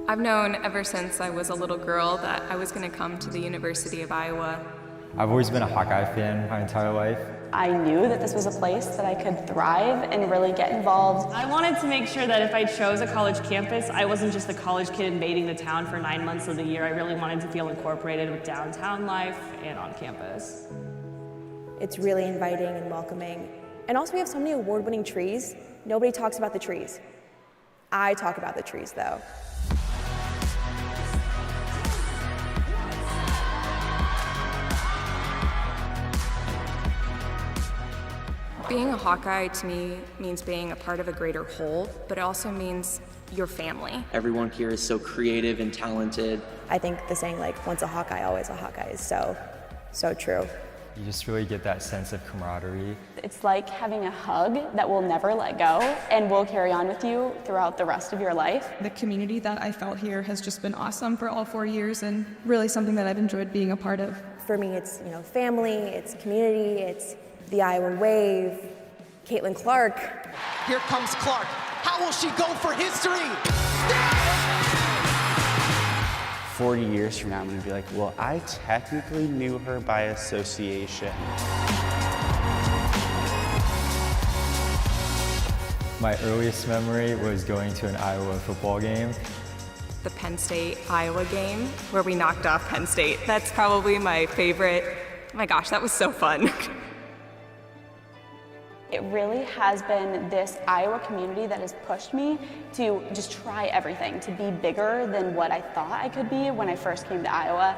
I've known ever since I was a little girl that I was going to come to the University of Iowa. I've always been a Hawkeye fan my entire life. I knew that this was a place that I could thrive and really get involved. I wanted to make sure that if I chose a college campus, I wasn't just a college kid invading the town for 9 months of the year. I really wanted to feel incorporated with downtown life and on campus. It's really inviting and welcoming. And also we have so many award-winning trees. Nobody talks about the trees. I talk about the trees though. Being a Hawkeye to me means being a part of a greater whole, but it also means your family. Everyone here is so creative and talented. I think the saying like, once a Hawkeye, always a Hawkeye is so true. You just really get that sense of camaraderie. It's like having a hug that will never let go and will carry on with you throughout the rest of your life. The community that I felt here has just been awesome for all 4 years and really something that I've enjoyed being a part of. For me, it's family, it's community, it's the Iowa Wave, Caitlin Clark. Here comes Clark. How will she go for history? 40 years from now, I'm gonna be like, well, I technically knew her by association. My earliest memory was going to an Iowa football game. The Penn State-Iowa game, where we knocked off Penn State. That's probably my favorite. Oh my gosh, that was so fun. It really has been this Iowa community that has pushed me to just try everything, to be bigger than what I thought I could be when I first came to Iowa.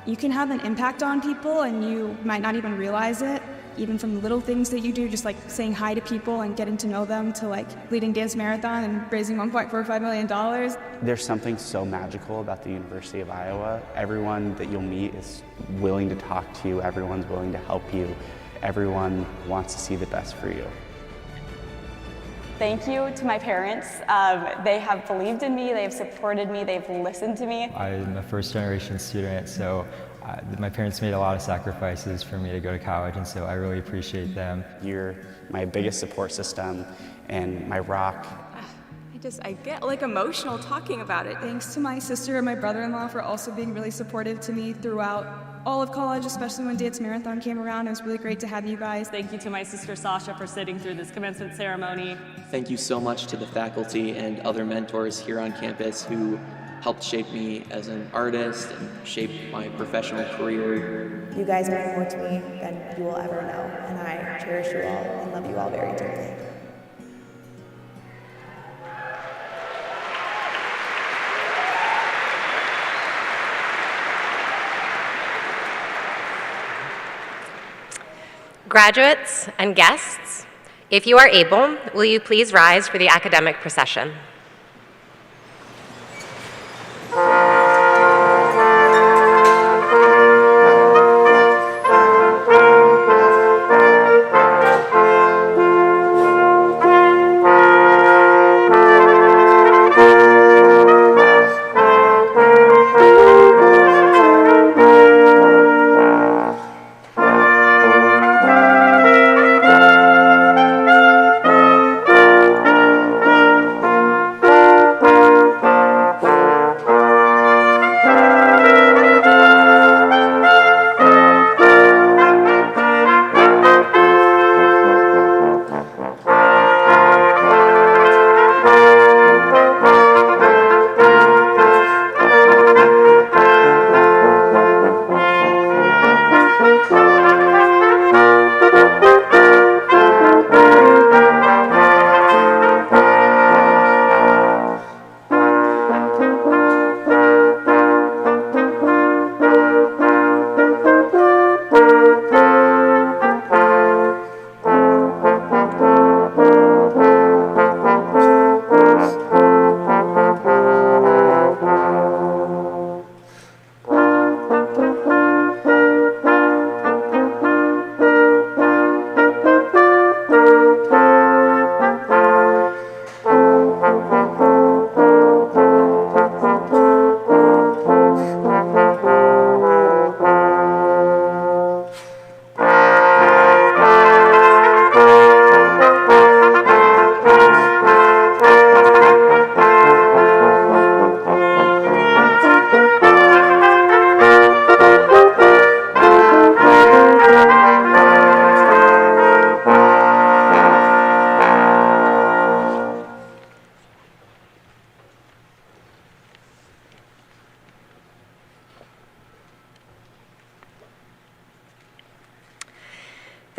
You can have an impact on people and you might not even realize it, even from the little things that you do, just like saying hi to people and getting to know them, to like leading dance marathon and raising $1.45 million. There's something so magical about the University of Iowa. Everyone that you'll meet is willing to talk to you, everyone's willing to help you. Everyone wants to see the best for you. Thank you to my parents. They have believed in me, they have supported me, they've listened to me. I'm a first-generation student, so my parents made a lot of sacrifices for me to go to college, and so I really appreciate them. You're my biggest support system and my rock. I get like emotional talking about it. Thanks to my sister and my brother-in-law for also being really supportive to me throughout all of college, especially when Dance Marathon came around. It was really great to have you guys. Thank you to my sister Sasha for sitting through this commencement ceremony. Thank you so much to the faculty and other mentors here on campus who helped shape me as an artist and shape my professional career. You guys mean more to me than you will ever know, and I cherish you all and love you all very deeply. Graduates and guests, if you are able, will you please rise for the academic procession?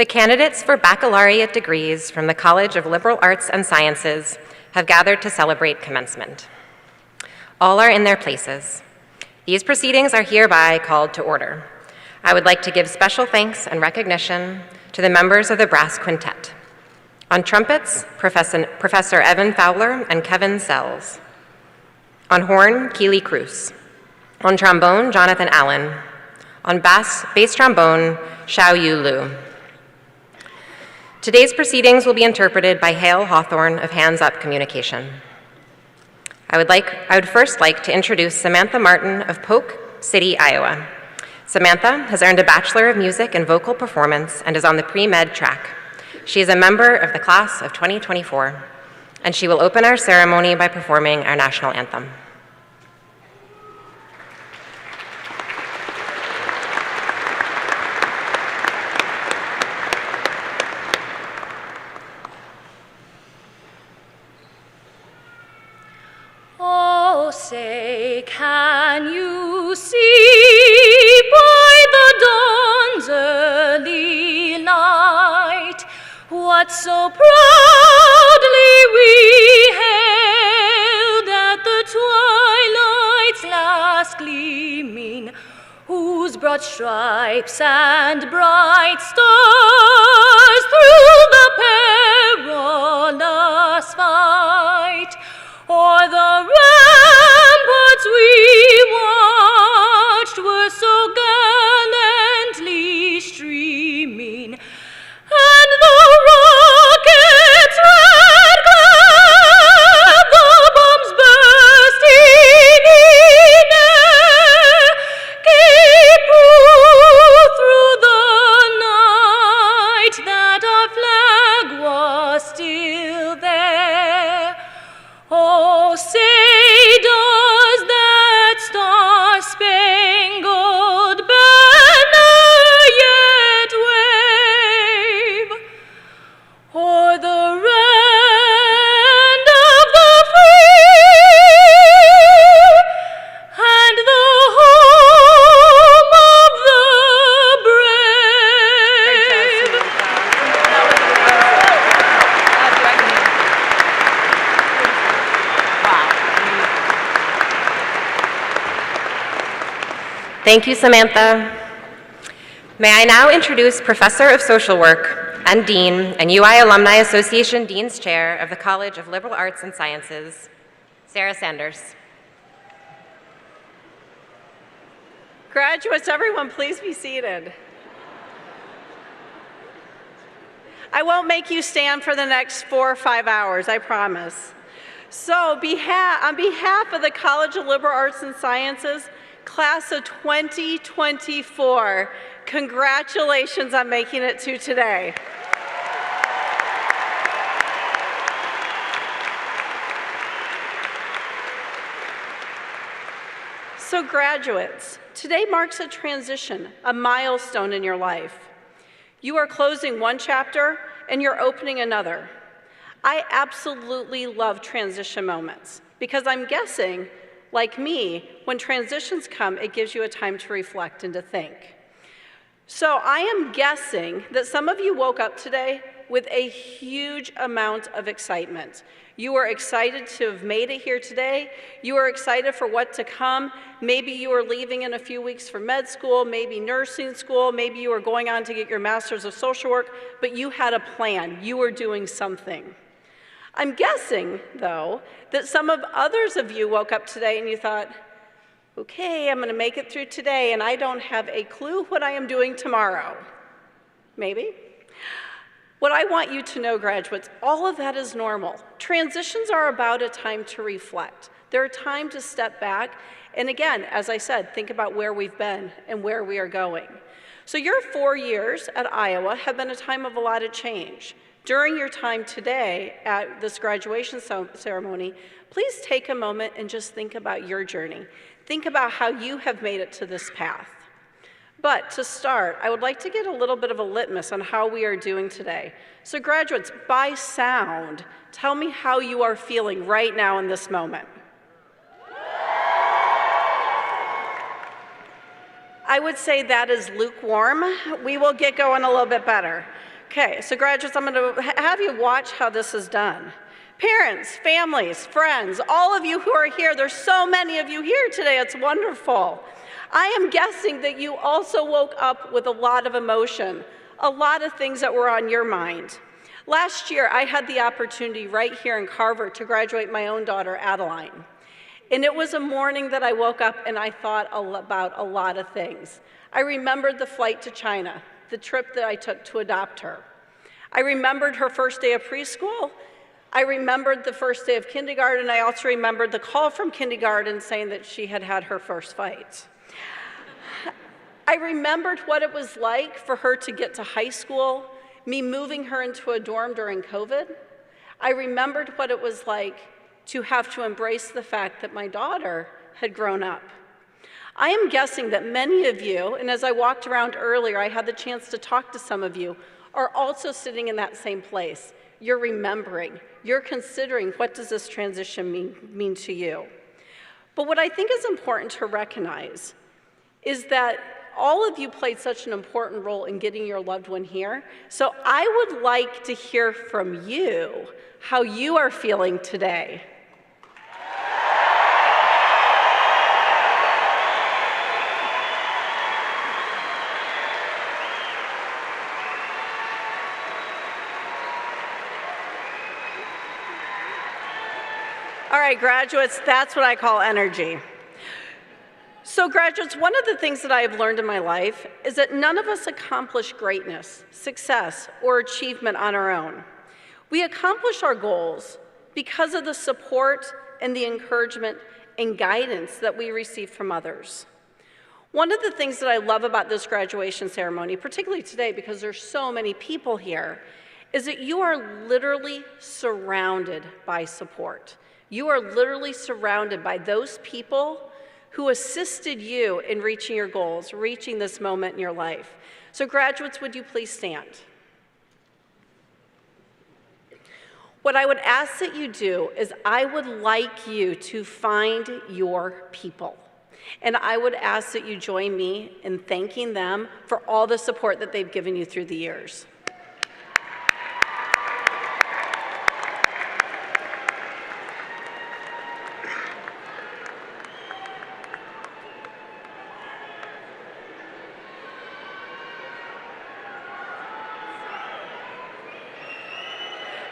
The candidates for baccalaureate degrees from the College of Liberal Arts and Sciences have gathered to celebrate commencement. All are in their places. These proceedings are hereby called to order. I would like to give special thanks and recognition to the members of the brass quintet. On trumpets, Professor Evan Fowler and Kevin Sells. On horn, Keely Cruz. On trombone, Jonathan Allen. On bass trombone, Xiaoyu Liu. Today's proceedings will be interpreted by Hale Hawthorne of Hands Up Communication. I would first like to introduce Samantha Martin of Polk City, Iowa. Samantha has earned a Bachelor of Music in Vocal Performance and is on the pre-med track. She is a member of the class of 2024, and she will open our ceremony by performing our national anthem. Oh, say, can you see by the dawn's early light what so proudly we hailed at the twilight's last gleaming, whose broad stripes and bright stars through the perilous fight o'er the ramparts we watched were so gallantly streaming, and the rockets' red glare, the bombs bursting in air, gave proof through the night that our flag was still there. Oh, say does that star-spangled banner yet wave o'er the land of the free and the home of the brave? Thank you, Samantha. May I now introduce Professor of Social Work and Dean and UI Alumni Association Dean's Chair of the College of Liberal Arts and Sciences, Sarah Sanders. Graduates, everyone, please be seated. I won't make you stand for the next 4 or 5 hours, I promise. So, on behalf of the College of Liberal Arts and Sciences, Class of 2024, congratulations on making it to today. So graduates, today marks a transition, a milestone in your life. You are closing one chapter and you're opening another. I absolutely love transition moments because I'm guessing, like me, when transitions come, it gives you a time to reflect and to think. So I am guessing that some of you woke up today with a huge amount of excitement. You are excited to have made it here today. You are excited for what to come. Maybe you are leaving in a few weeks for med school, maybe nursing school, maybe you are going on to get your master's of social work, but you had a plan. You were doing something. I'm guessing, though, that some of others of you woke up today and you thought, okay, I'm going to make it through today and I don't have a clue what I am doing tomorrow. Maybe. What I want you to know, graduates, all of that is normal. Transitions are about a time to reflect. They're a time to step back and, again, as I said, think about where we've been and where we are going. So your 4 years at Iowa have been a time of a lot of change. During your time today at this graduation ceremony, please take a moment and just think about your journey. Think about how you have made it to this path. But to start, I would like to get a little bit of a litmus on how we are doing today. So graduates, by sound, tell me how you are feeling right now in this moment. I would say that is lukewarm. We will get going a little bit better. Okay, so graduates, I'm going to have you watch how this is done. Parents, families, friends, all of you who are here, there's so many of you here today, it's wonderful. I am guessing that you also woke up with a lot of emotion, a lot of things that were on your mind. Last year, I had the opportunity right here in Carver to graduate my own daughter, Adeline. And it was a morning that I woke up and I thought about a lot of things. I remembered the flight to China, the trip that I took to adopt her. I remembered her first day of preschool. I remembered the first day of kindergarten. I also remembered the call from kindergarten saying that she had had her first fight. I remembered what it was like for her to get to high school, me moving her into a dorm during COVID. I remembered what it was like to have to embrace the fact that my daughter had grown up. I am guessing that many of you, and as I walked around earlier, I had the chance to talk to some of you, are also sitting in that same place. You're remembering, you're considering, what does this transition mean to you? But what I think is important to recognize is that all of you played such an important role in getting your loved one here. So I would like to hear from you how you are feeling today. All right, graduates, that's what I call energy. So graduates, one of the things that I have learned in my life is that none of us accomplish greatness, success, or achievement on our own. We accomplish our goals because of the support and the encouragement and guidance that we receive from others. One of the things that I love about this graduation ceremony, particularly today because there's so many people here, is that you are literally surrounded by support. You are literally surrounded by those people who assisted you in reaching your goals, reaching this moment in your life. So graduates, would you please stand? What I would ask that you do is I would like you to find your people. And I would ask that you join me in thanking them for all the support that they've given you through the years.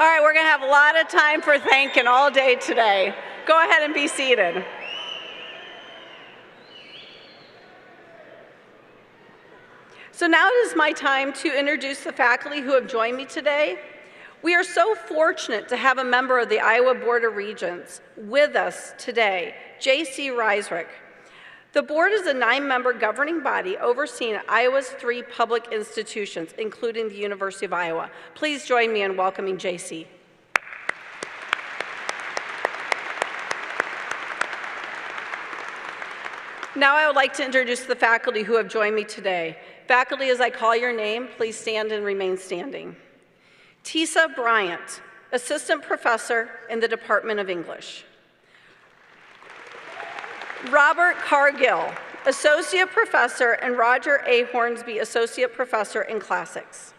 All right, we're going to have a lot of time for thanking all day today. Go ahead and be seated. So now it is my time to introduce the faculty who have joined me today. We are so fortunate to have a member of the Iowa Board of Regents with us today, J.C. Reisrick. The board is a 9-member governing body overseeing Iowa's 3 public institutions, including the University of Iowa. Please join me in welcoming J.C. Now I would like to introduce the faculty who have joined me today. Faculty, as I call your name, please stand and remain standing. Tisa Bryant, Assistant Professor in the Department of English. Robert Cargill, Associate Professor, and Roger A. Hornsby, Associate Professor in Classics.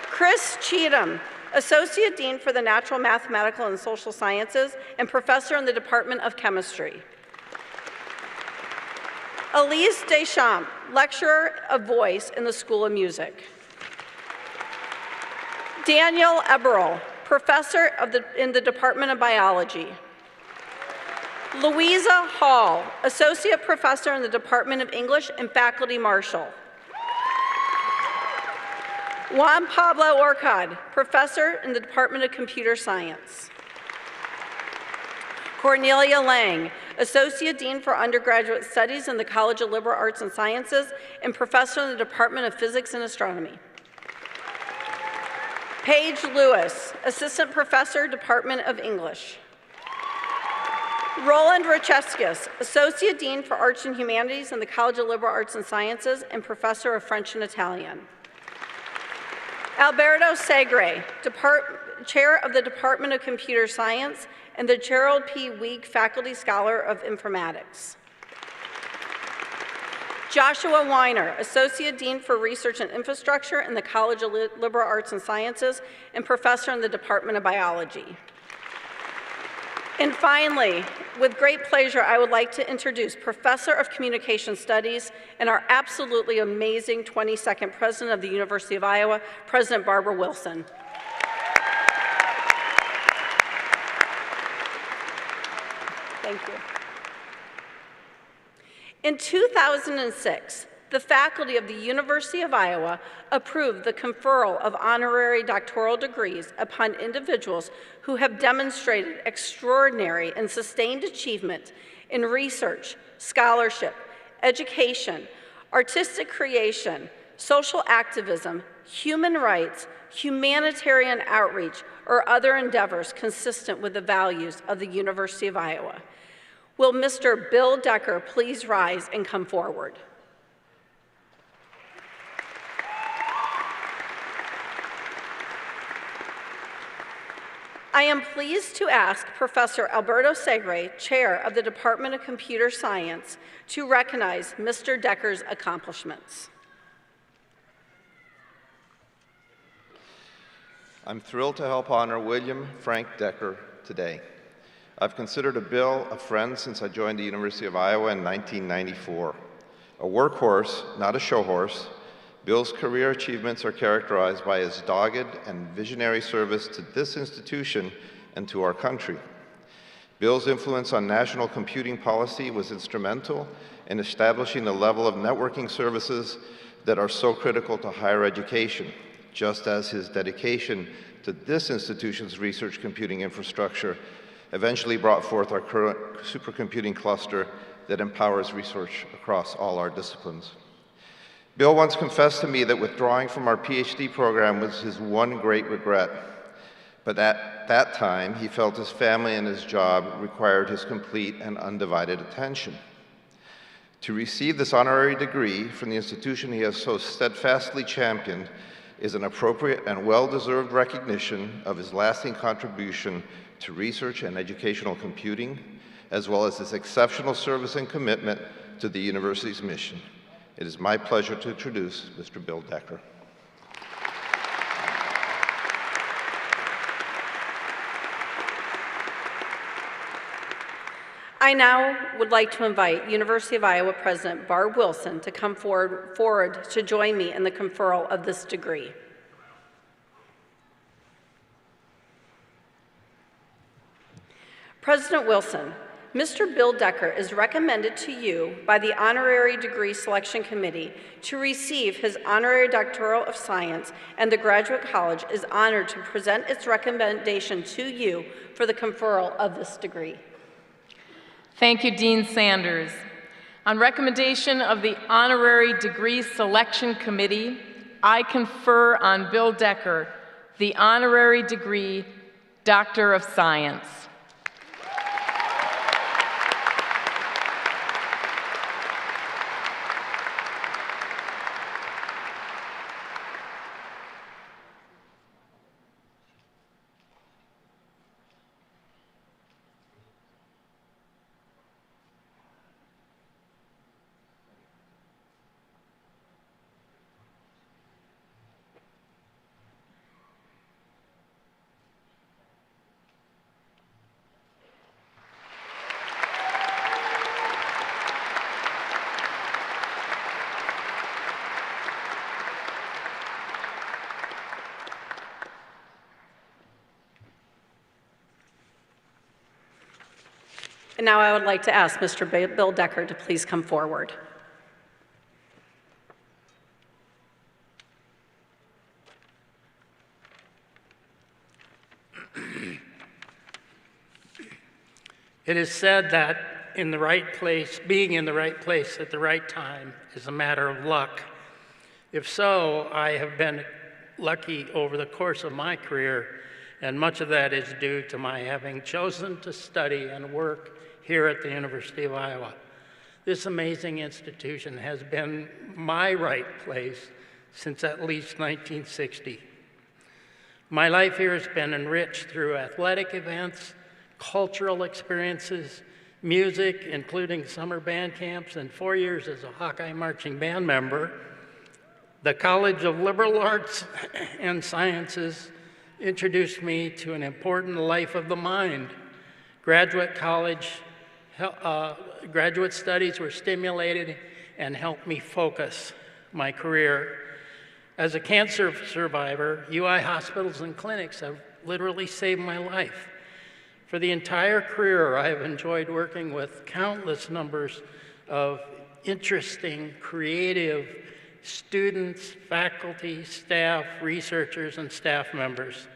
Chris Cheatham, Associate Dean for the Natural, Mathematical, and Social Sciences, and Professor in the Department of Chemistry. Elise Deschamps, Lecturer of Voice in the School of Music. Daniel Eberl, Professor in the Department of Biology. Louisa Hall, Associate Professor in the Department of English and Faculty Marshal. Juan Pablo Orcad, Professor in the Department of Computer Science. Cornelia Lang, Associate Dean for Undergraduate Studies in the College of Liberal Arts and Sciences and Professor in the Department of Physics and Astronomy. Paige Lewis, Assistant Professor, Department of English. Roland Racheskis, Associate Dean for Arts and Humanities in the College of Liberal Arts and Sciences and Professor of French and Italian. Alberto Segre, Chair of the Department of Computer Science and the Gerald P. Weig Faculty Scholar of Informatics. Joshua Weiner, Associate Dean for Research and Infrastructure in the College of Liberal Arts and Sciences and Professor in the Department of Biology. And finally, with great pleasure, I would like to introduce Professor of Communication Studies and our absolutely amazing 22nd President of the University of Iowa, President Barbara Wilson. Thank you. In 2006, the faculty of the University of Iowa approved the conferral of honorary doctoral degrees upon individuals who have demonstrated extraordinary and sustained achievement in research, scholarship, education, artistic creation, social activism, human rights, humanitarian outreach, or other endeavors consistent with the values of the University of Iowa. Will Mr. Bill Decker please rise and come forward? I am pleased to ask Professor Alberto Segre, Chair of the Department of Computer Science, to recognize Mr. Decker's accomplishments. I'm thrilled to help honor William Frank Decker today. I've considered Bill a friend since I joined the University of Iowa in 1994. A workhorse, not a show horse, Bill's career achievements are characterized by his dogged and visionary service to this institution and to our country. Bill's influence on national computing policy was instrumental in establishing the level of networking services that are so critical to higher education, just as his dedication to this institution's research computing infrastructure eventually brought forth our current supercomputing cluster that empowers research across all our disciplines. Bill once confessed to me that withdrawing from our PhD program was his one great regret. But at that time, he felt his family and his job required his complete and undivided attention. To receive this honorary degree from the institution he has so steadfastly championed is an appropriate and well-deserved recognition of his lasting contribution to research and educational computing, as well as his exceptional service and commitment to the university's mission. It is my pleasure to introduce Mr. Bill Decker. I now would like to invite University of Iowa President Barb Wilson to come forward to join me in the conferral of this degree. President Wilson, Mr. Bill Decker is recommended to you by the Honorary Degree Selection Committee to receive his Honorary Doctoral of Science, and the Graduate College is honored to present its recommendation to you for the conferral of this degree. Thank you, Dean Sanders. On recommendation of the Honorary Degree Selection Committee, I confer on Bill Decker the Honorary Degree Doctor of Science. And now I would like to ask Mr. Bill Decker to please come forward. It is said that in the right place, being in the right place at the right time is a matter of luck. If so, I have been lucky over the course of my career, and much of that is due to my having chosen to study and work here at the University of Iowa. This amazing institution has been my right place since at least 1960. My life here has been enriched through athletic events, cultural experiences, music, including summer band camps, and 4 years as a Hawkeye marching band member. The College of Liberal Arts and Sciences introduced me to an important life of the mind. Graduate studies were stimulated and helped me focus my career. As a cancer survivor, UI hospitals and clinics have literally saved my life. For the entire career, I have enjoyed working with countless numbers of interesting, creative students, faculty, staff, researchers, and staff members.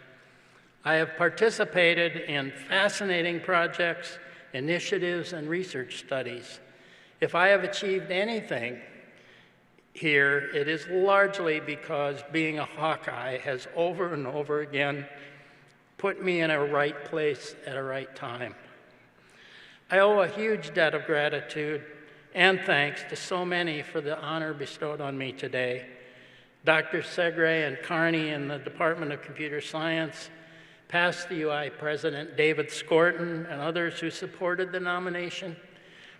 I have participated in fascinating projects, initiatives, and research studies. If I have achieved anything here, it is largely because being a Hawkeye has over and over again put me in a right place at a right time. I owe a huge debt of gratitude and thanks to so many for the honor bestowed on me today. Dr. Segre and Carney in the Department of Computer Science, past UI President David Scorton and others who supported the nomination,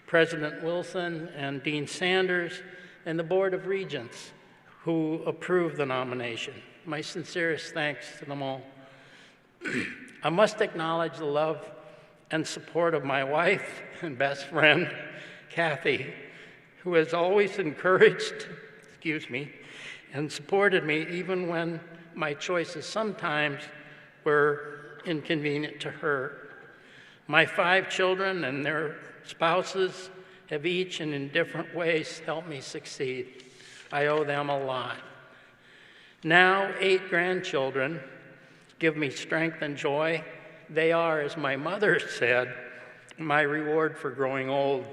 President Wilson and Dean Sanders, and the Board of Regents who approved the nomination. My sincerest thanks to them all. I must acknowledge the love and support of my wife and best friend, Kathy, who has always encouraged, and supported me even when my choices sometimes were inconvenient to her. My 5 children and their spouses have each and in different ways helped me succeed. I owe them a lot. Now 8 grandchildren give me strength and joy. They are, as my mother said, my reward for growing old.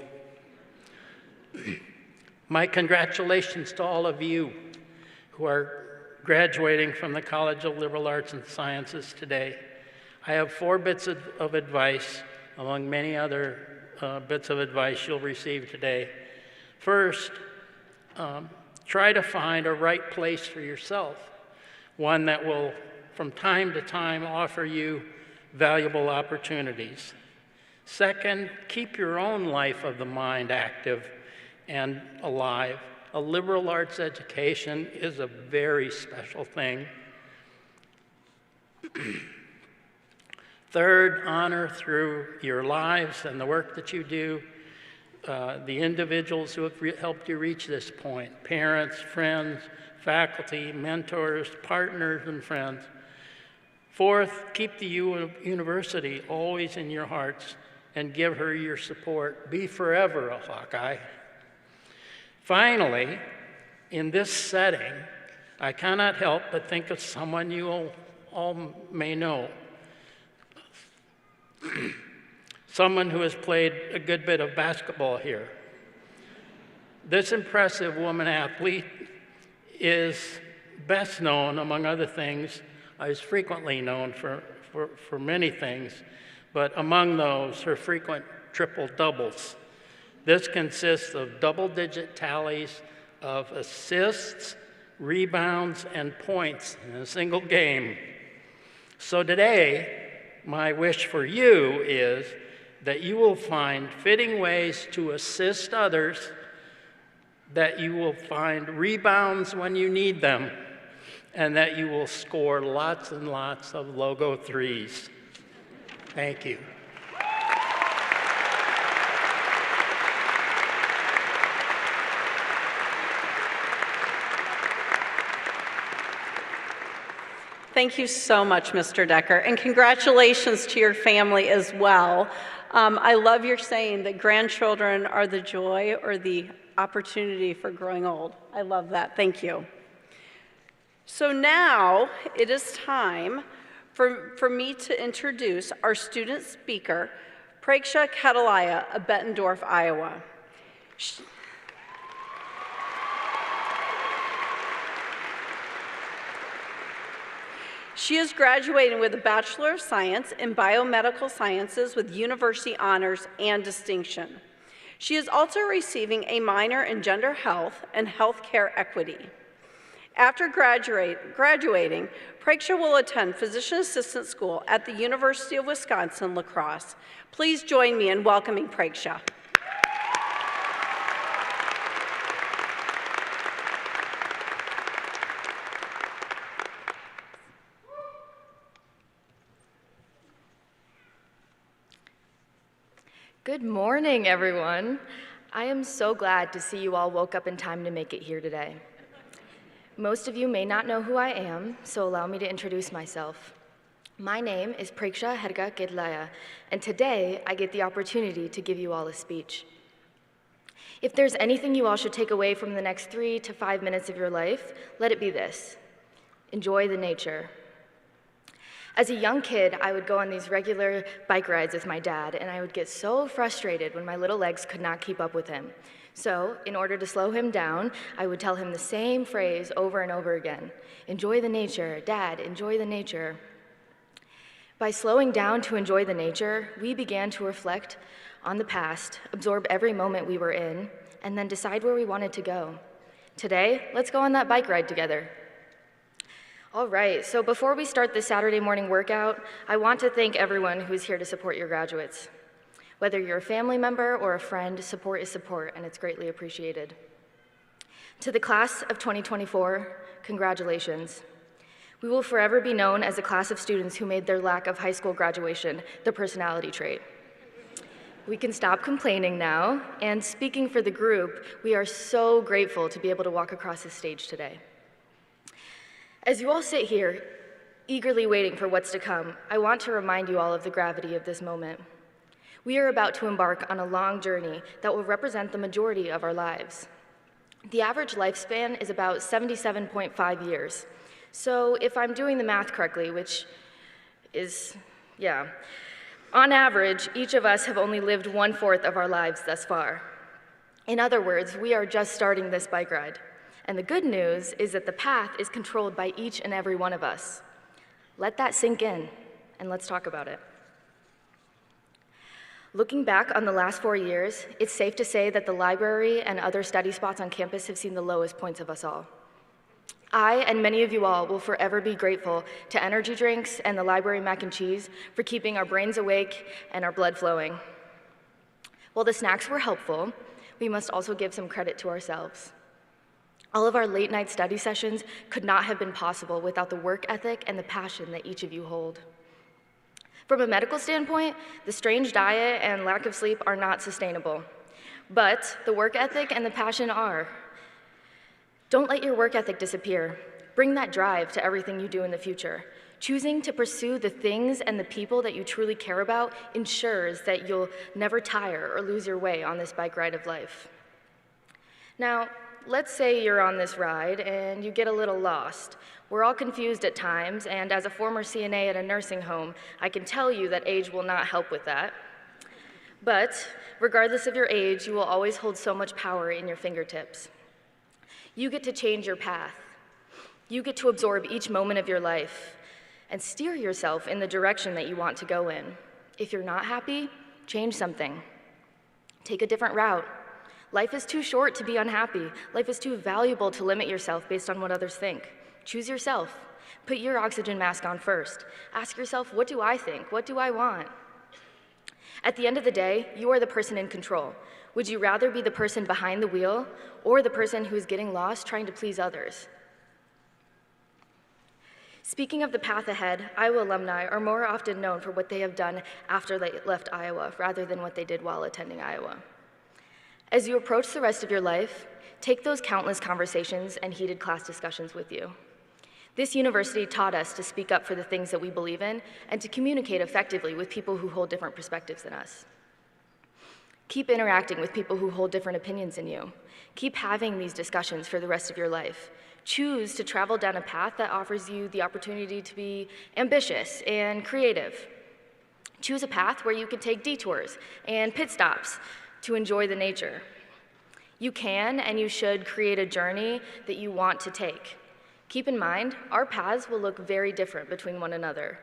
My congratulations to all of you who are graduating from the College of Liberal Arts and Sciences today. I have 4 bits of advice, among many other bits of advice you'll receive today. First, try to find a right place for yourself, one that will, from time to time, offer you valuable opportunities. Second, keep your own life of the mind active and alive. A liberal arts education is a very special thing. Third, honor through your lives and the work that you do the individuals who have helped you reach this point: parents, friends, faculty, mentors, partners, and friends. Fourth, keep the university always in your hearts and give her your support. Be forever a Hawkeye. Finally, in this setting, I cannot help but think of someone you all may know. Someone who has played a good bit of basketball here. This impressive woman athlete is best known, among other things, is frequently known for many things, but among those, her frequent triple doubles. This consists of double-digit tallies of assists, rebounds, and points in a single game. So today, my wish for you is that you will find fitting ways to assist others, that you will find rebounds when you need them, and that you will score lots and lots of logo threes. Thank you. Thank you so much, Mr. Decker, and congratulations to your family as well. I love your saying that grandchildren are the joy or the opportunity for growing old. I love that. Thank you. So now it is time for me to introduce our student speaker, Preksha Ketalaya of Bettendorf, Iowa. She is graduating with a Bachelor of Science in Biomedical Sciences with university honors and distinction. She is also receiving a minor in Gender Health and Healthcare Equity. After graduating, Preksha will attend Physician Assistant School at the University of Wisconsin-La Crosse. Please join me in welcoming Preksha. Good morning, everyone. I am so glad to see you all woke up in time to make it here today. Most of you may not know who I am, so allow me to introduce myself. My name is Preksha Herga Kedlaya, and today I get the opportunity to give you all a speech. If there's anything you all should take away from the next 3 to 5 minutes of your life, let it be this: enjoy the nature. As a young kid, I would go on these regular bike rides with my dad, and I would get so frustrated when my little legs could not keep up with him. So, in order to slow him down, I would tell him the same phrase over and over again: enjoy the nature, Dad, enjoy the nature. By slowing down to enjoy the nature, we began to reflect on the past, absorb every moment we were in, and then decide where we wanted to go. Today, let's go on that bike ride together. All right, so before we start this Saturday morning workout, I want to thank everyone who's here to support your graduates. Whether you're a family member or a friend, support is support, and it's greatly appreciated. To the class of 2024, congratulations. We will forever be known as a class of students who made their lack of high school graduation their personality trait. We can stop complaining now, and speaking for the group, we are so grateful to be able to walk across the stage today. As you all sit here, eagerly waiting for what's to come, I want to remind you all of the gravity of this moment. We are about to embark on a long journey that will represent the majority of our lives. The average lifespan is about 77.5 years. So if I'm doing the math correctly, which is, on average, each of us have only lived 1/4 of our lives thus far. In other words, we are just starting this bike ride. And the good news is that the path is controlled by each and every one of us. Let that sink in, and let's talk about it. Looking back on the last 4 years, it's safe to say that the library and other study spots on campus have seen the lowest points of us all. I and many of you all will forever be grateful to energy drinks and the library mac and cheese for keeping our brains awake and our blood flowing. While the snacks were helpful, we must also give some credit to ourselves. All of our late-night study sessions could not have been possible without the work ethic and the passion that each of you hold. From a medical standpoint, the strange diet and lack of sleep are not sustainable, but the work ethic and the passion are. Don't let your work ethic disappear. Bring that drive to everything you do in the future. Choosing to pursue the things and the people that you truly care about ensures that you'll never tire or lose your way on this bike ride of life. Now, let's say you're on this ride and you get a little lost. We're all confused at times, and as a former CNA at a nursing home, I can tell you that age will not help with that. But regardless of your age, you will always hold so much power in your fingertips. You get to change your path. You get to absorb each moment of your life and steer yourself in the direction that you want to go in. If you're not happy, change something. Take a different route. Life is too short to be unhappy. Life is too valuable to limit yourself based on what others think. Choose yourself. Put your oxygen mask on first. Ask yourself, what do I think? What do I want? At the end of the day, you are the person in control. Would you rather be the person behind the wheel or the person who is getting lost trying to please others? Speaking of the path ahead, Iowa alumni are more often known for what they have done after they left Iowa rather than what they did while attending Iowa. As you approach the rest of your life, take those countless conversations and heated class discussions with you. This university taught us to speak up for the things that we believe in and to communicate effectively with people who hold different perspectives than us. Keep interacting with people who hold different opinions than you. Keep having these discussions for the rest of your life. Choose to travel down a path that offers you the opportunity to be ambitious and creative. Choose a path where you can take detours and pit stops to enjoy the nature. You can and you should create a journey that you want to take. Keep in mind, our paths will look very different between one another.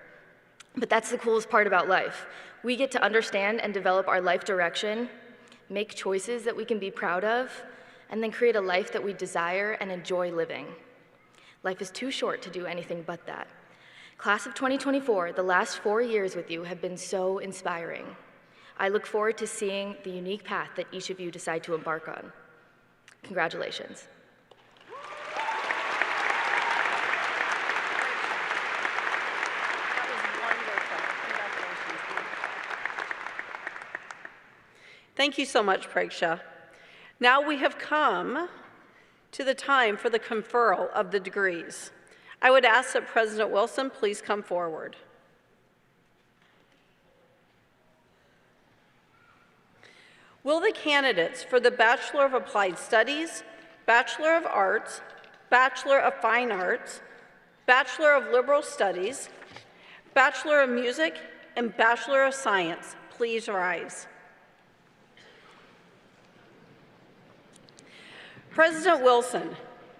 But that's the coolest part about life. We get to understand and develop our life direction, make choices that we can be proud of, and then create a life that we desire and enjoy living. Life is too short to do anything but that. Class of 2024, the last 4 years with you have been so inspiring. I look forward to seeing the unique path that each of you decide to embark on. Congratulations. Thank you so much, Preksha. Now we have come to the time for the conferral of the degrees. I would ask that President Wilson please come forward. Will the candidates for the Bachelor of Applied Studies, Bachelor of Arts, Bachelor of Fine Arts, Bachelor of Liberal Studies, Bachelor of Music, and Bachelor of Science please rise? President Wilson,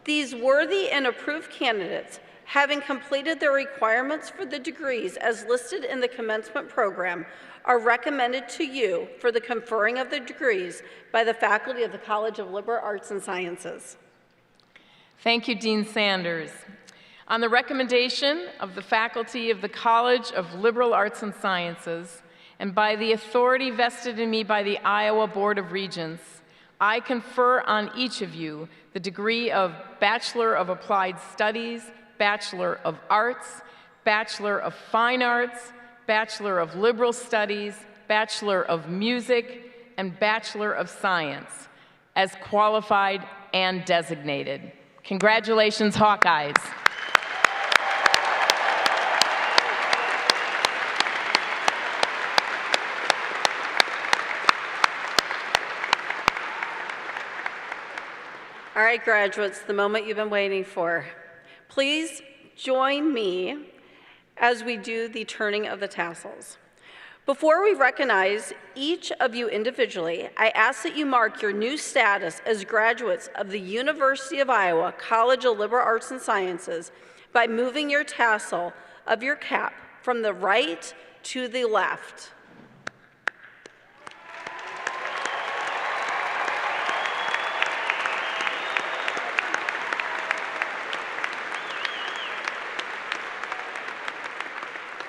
these worthy and approved candidates, having completed their requirements for the degrees as listed in the commencement program, are recommended to you for the conferring of the degrees by the faculty of the College of Liberal Arts and Sciences. Thank you, Dean Sanders. On the recommendation of the faculty of the College of Liberal Arts and Sciences, and by the authority vested in me by the Iowa Board of Regents, I confer on each of you the degree of Bachelor of Applied Studies, Bachelor of Arts, Bachelor of Fine Arts, Bachelor of Liberal Studies, Bachelor of Music, and Bachelor of Science, as qualified and designated. Congratulations, Hawkeyes. All right, graduates, the moment you've been waiting for. Please join me as we do the turning of the tassels. Before we recognize each of you individually, I ask that you mark your new status as graduates of the University of Iowa College of Liberal Arts and Sciences by moving your tassel of your cap from the right to the left.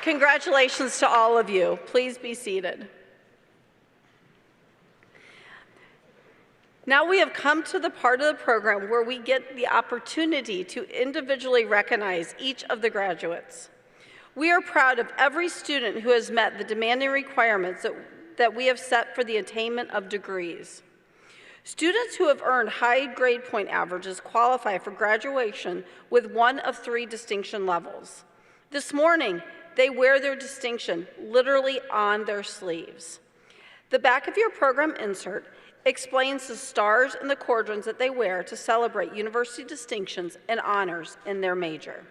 Congratulations to all of you. Please be seated. Now we have come to the part of the program where we get the opportunity to individually recognize each of the graduates. We are proud of every student who has met the demanding requirements that we have set for the attainment of degrees. Students who have earned high grade point averages qualify for graduation with one of 3 distinction levels. This morning, they wear their distinction literally on their sleeves. The back of your program insert explains the stars and the quadrants that they wear to celebrate university distinctions and honors in their major.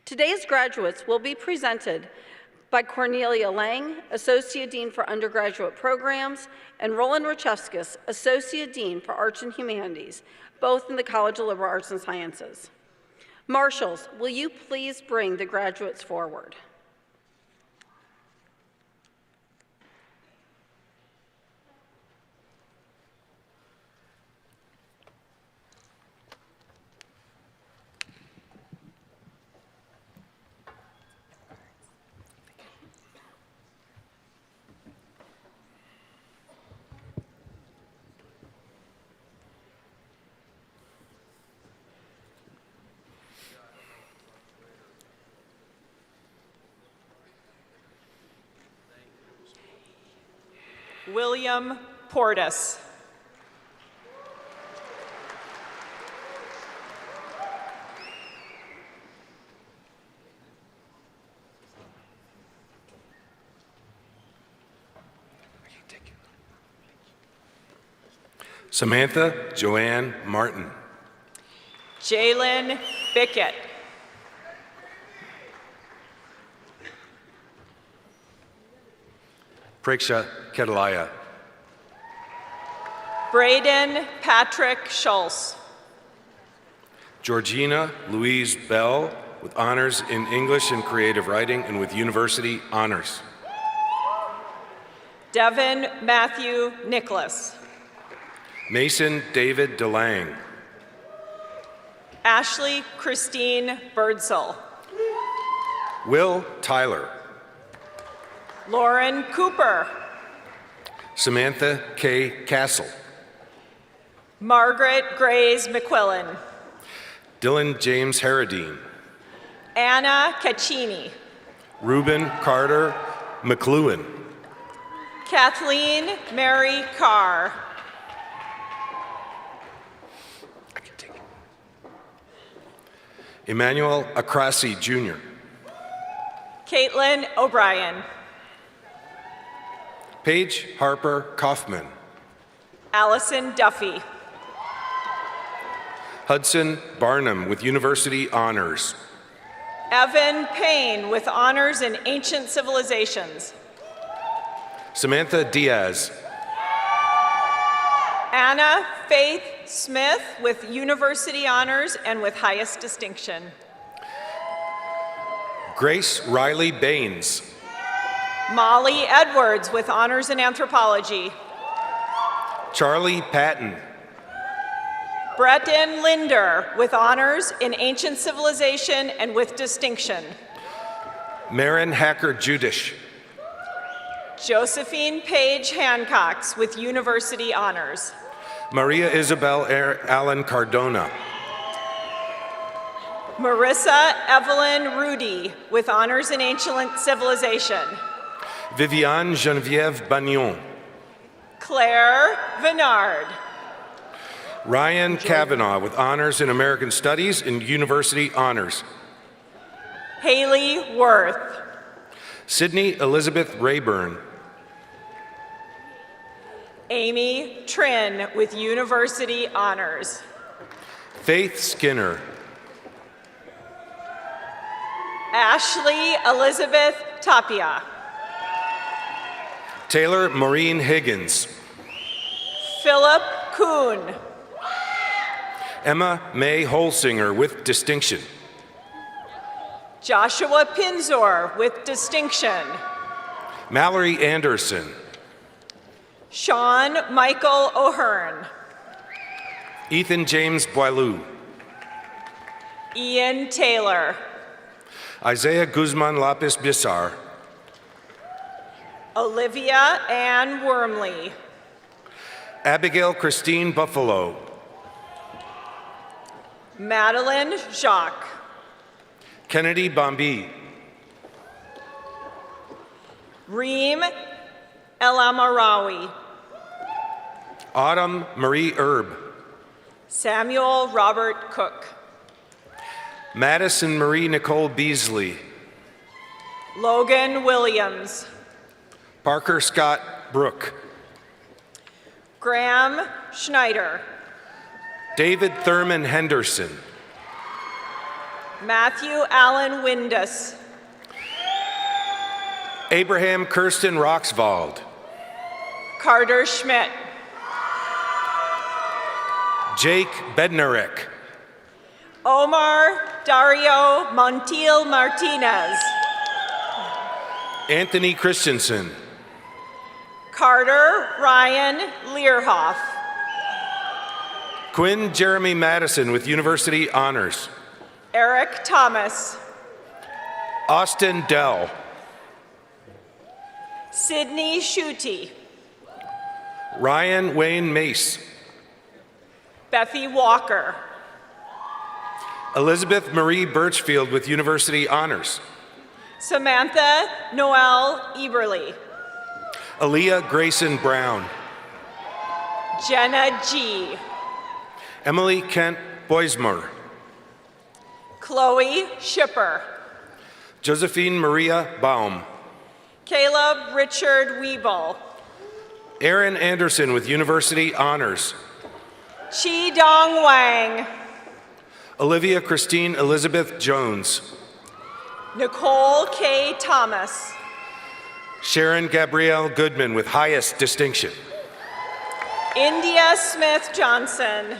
Today's graduates will be presented by Cornelia Lang, Associate Dean for Undergraduate Programs, and Roland Rachevskis, Associate Dean for Arts and Humanities, both in the College of Liberal Arts and Sciences. Marshals, will you please bring the graduates forward? William Portis. Samantha Joanne Martin. Jalen Bickett. Preksha Ketalaya. Braden Patrick Schultz. Georgina Louise Bell with honors in English and creative writing and with university honors. Devin Matthew Nicholas. Mason David DeLang. Ashley Christine Birdsall. Will Tyler. Lauren Cooper. Samantha K. Castle. Margaret Grays McQuillan. Dylan James Harradine. Anna Caccini. Reuben Carter McLuhan. Kathleen Mary Carr. Emmanuel Akrasi Jr. Caitlin O'Brien. Paige Harper Kaufman. Allison Duffy. Hudson Barnum with University Honors. Evan Payne with honors in ancient civilizations. Samantha Diaz. Anna Faith Smith with university honors and with highest distinction. Grace Riley Baines. Molly Edwards with honors in anthropology. Charlie Patton. Breton Linder with honors in ancient civilization and with distinction. Marin Hacker Judish. Josephine Page Hancox with university honors. Maria Isabel Allen Cardona. Marissa Evelyn Rudy with honors in ancient civilization. Viviane Geneviève Bagnon. Claire Venard. Ryan Kavanaugh with honors in American Studies and University Honors. Haley Worth. Sydney Elizabeth Rayburn. Amy Trin with university honors. Faith Skinner. Ashley Elizabeth Tapia. Taylor Maureen Higgins. Philip Kuhn. Emma May Holsinger with distinction. Joshua Pinzor with distinction. Mallory Anderson. Sean Michael O'Hearn. Ethan James Boileau. Ian Taylor. Isaiah Guzman Lapis Bissar. Olivia Ann Wormley. Abigail Christine Buffalo. Madeline Jacques. Kennedy Bombi. Reem Elamarawi. Autumn Marie Erb. Samuel Robert Cook. Madison Marie Nicole Beasley. Logan Williams. Parker Scott Brook. Graham Schneider. David Thurman Henderson. Matthew Allen Windus. Abraham Kirsten Roxvald. Carter Schmidt. Jake Bednarek. Omar Dario Montiel Martinez. Anthony Christensen. Carter Ryan Learhoff. Quinn Jeremy Madison with University Honors. Eric Thomas. Austin Dell. Sydney Schutte. Ryan Wayne Mace. Bethy Walker. Elizabeth Marie Birchfield with University Honors. Samantha Noel Eberly. Aaliyah Grayson Brown. Jenna G. Emily Kent Boismer. Chloe Schipper. Josephine Maria Baum. Caleb Richard Weeble. Aaron Anderson with University Honors. Chi Dong Wang. Olivia Christine Elizabeth Jones. Nicole K. Thomas. Sharon Gabrielle Goodman with highest distinction. India Smith Johnson.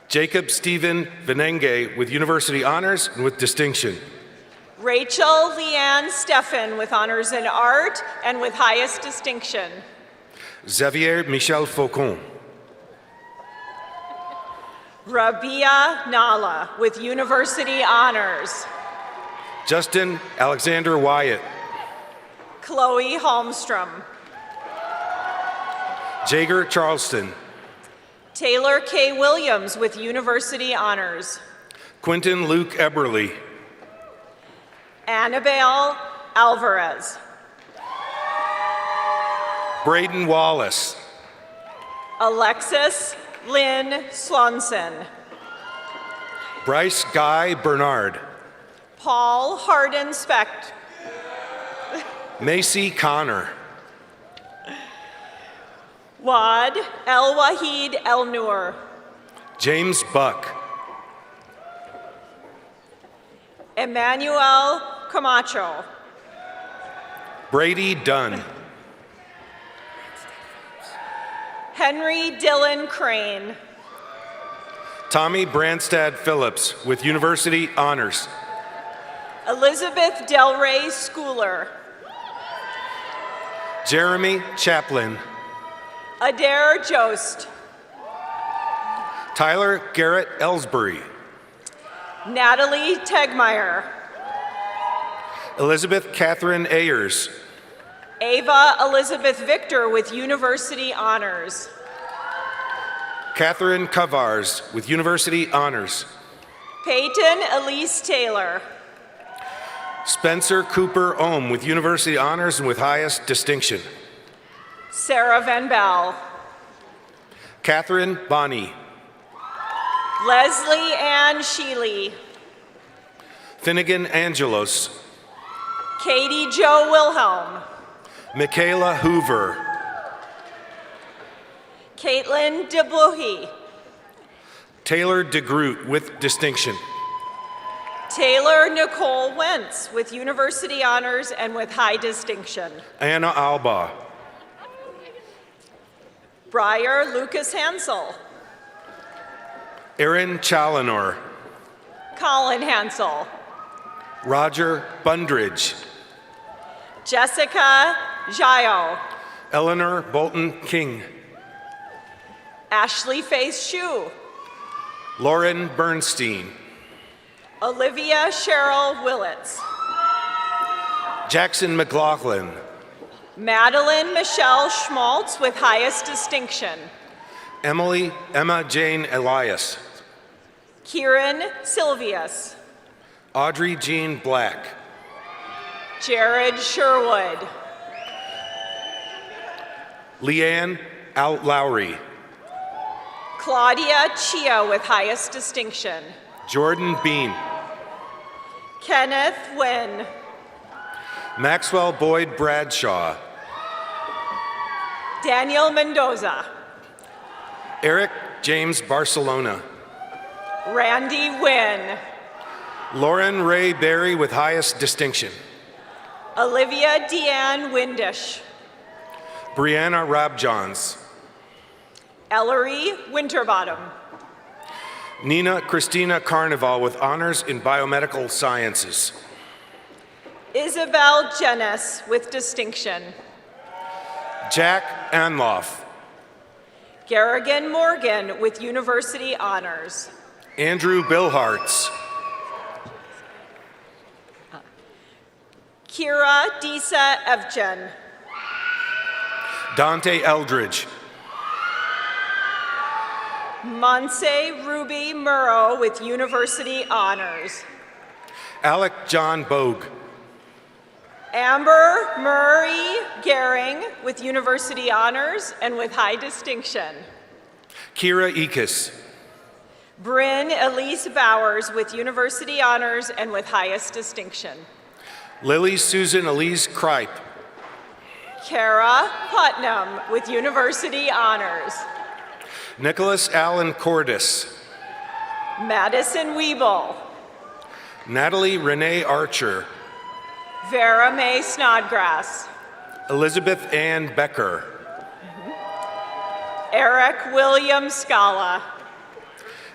Jacob Stephen Venenge with University Honors and with distinction. Rachel Leanne Steffen with honors in art and with highest distinction. Xavier Michel Faucon. Rabia Nala with university honors. Justin Alexander Wyatt. Chloe Holmstrom. Jager Charleston. Taylor K. Williams with University Honors. Quentin Luke Eberly. Annabelle Alvarez. Braden Wallace. Alexis Lynn Slonson. Bryce Guy Bernard. Paul Harden Specht. Macy Connor. Wad El Wahid El Noor. James Buck. Emmanuel Camacho. Brady Dunn. Henry Dillon Crane. Tommy Branstad Phillips with University Honors. Elizabeth Del Rey Schooler. Jeremy Chaplin. Adair Jost. Tyler Garrett Ellsbury. Natalie Tegmeyer. Elizabeth Catherine Ayers. Ava Elizabeth Victor with University Honors. Catherine Covars with University Honors. Peyton Elise Taylor. Spencer Cooper Ohm with University Honors and with highest distinction. Sarah Van Bell. Catherine Bonney. Leslie Ann Sheely. Finnegan Angelos. Katie Jo Wilhelm. Michaela Hoover. Caitlin DeBuhi. Taylor DeGroot with distinction. Taylor Nicole Wentz with University Honors and with high distinction. Anna Alba. Briar Lucas Hansel. Erin Challenor. Colin Hansel. Roger Bundridge. Jessica Jayo. Eleanor Bolton King. Ashley Faith Shue. Lauren Bernstein. Olivia Cheryl Willits. Jackson McLaughlin. Madeline Michelle Schmaltz with highest distinction. Emma Jane Elias. Kieran Silvius. Audrey Jean Black. Jared Sherwood. Leanne Lowry. Claudia Chia with highest distinction. Jordan Bean. Kenneth Wynn. Maxwell Boyd Bradshaw. Daniel Mendoza. Eric James Barcelona. Randy Wynn. Lauren Ray Berry with highest distinction. Olivia Deanne Windish. Brianna Rabjohns. Ellery Winterbottom. Nina Christina Carnival with honors in biomedical sciences. Isabel Jennis with distinction. Jack Anloff. Garrigan Morgan with University Honors. Andrew Billhartz. Kira Disa Evgen. Dante Eldridge. Monse Ruby Murrow with University Honors. Alec John Bogue. Amber Murray Gehring with University Honors and with high distinction. Kira Ekis. Bryn Elise Bowers with University Honors and with highest distinction. Lily Susan Elise Kripe. Kara Putnam with University Honors. Nicholas Allen Cordis. Madison Weeble. Natalie Renee Archer. Vera Mae Snodgrass. Elizabeth Ann Becker. Eric William Scala.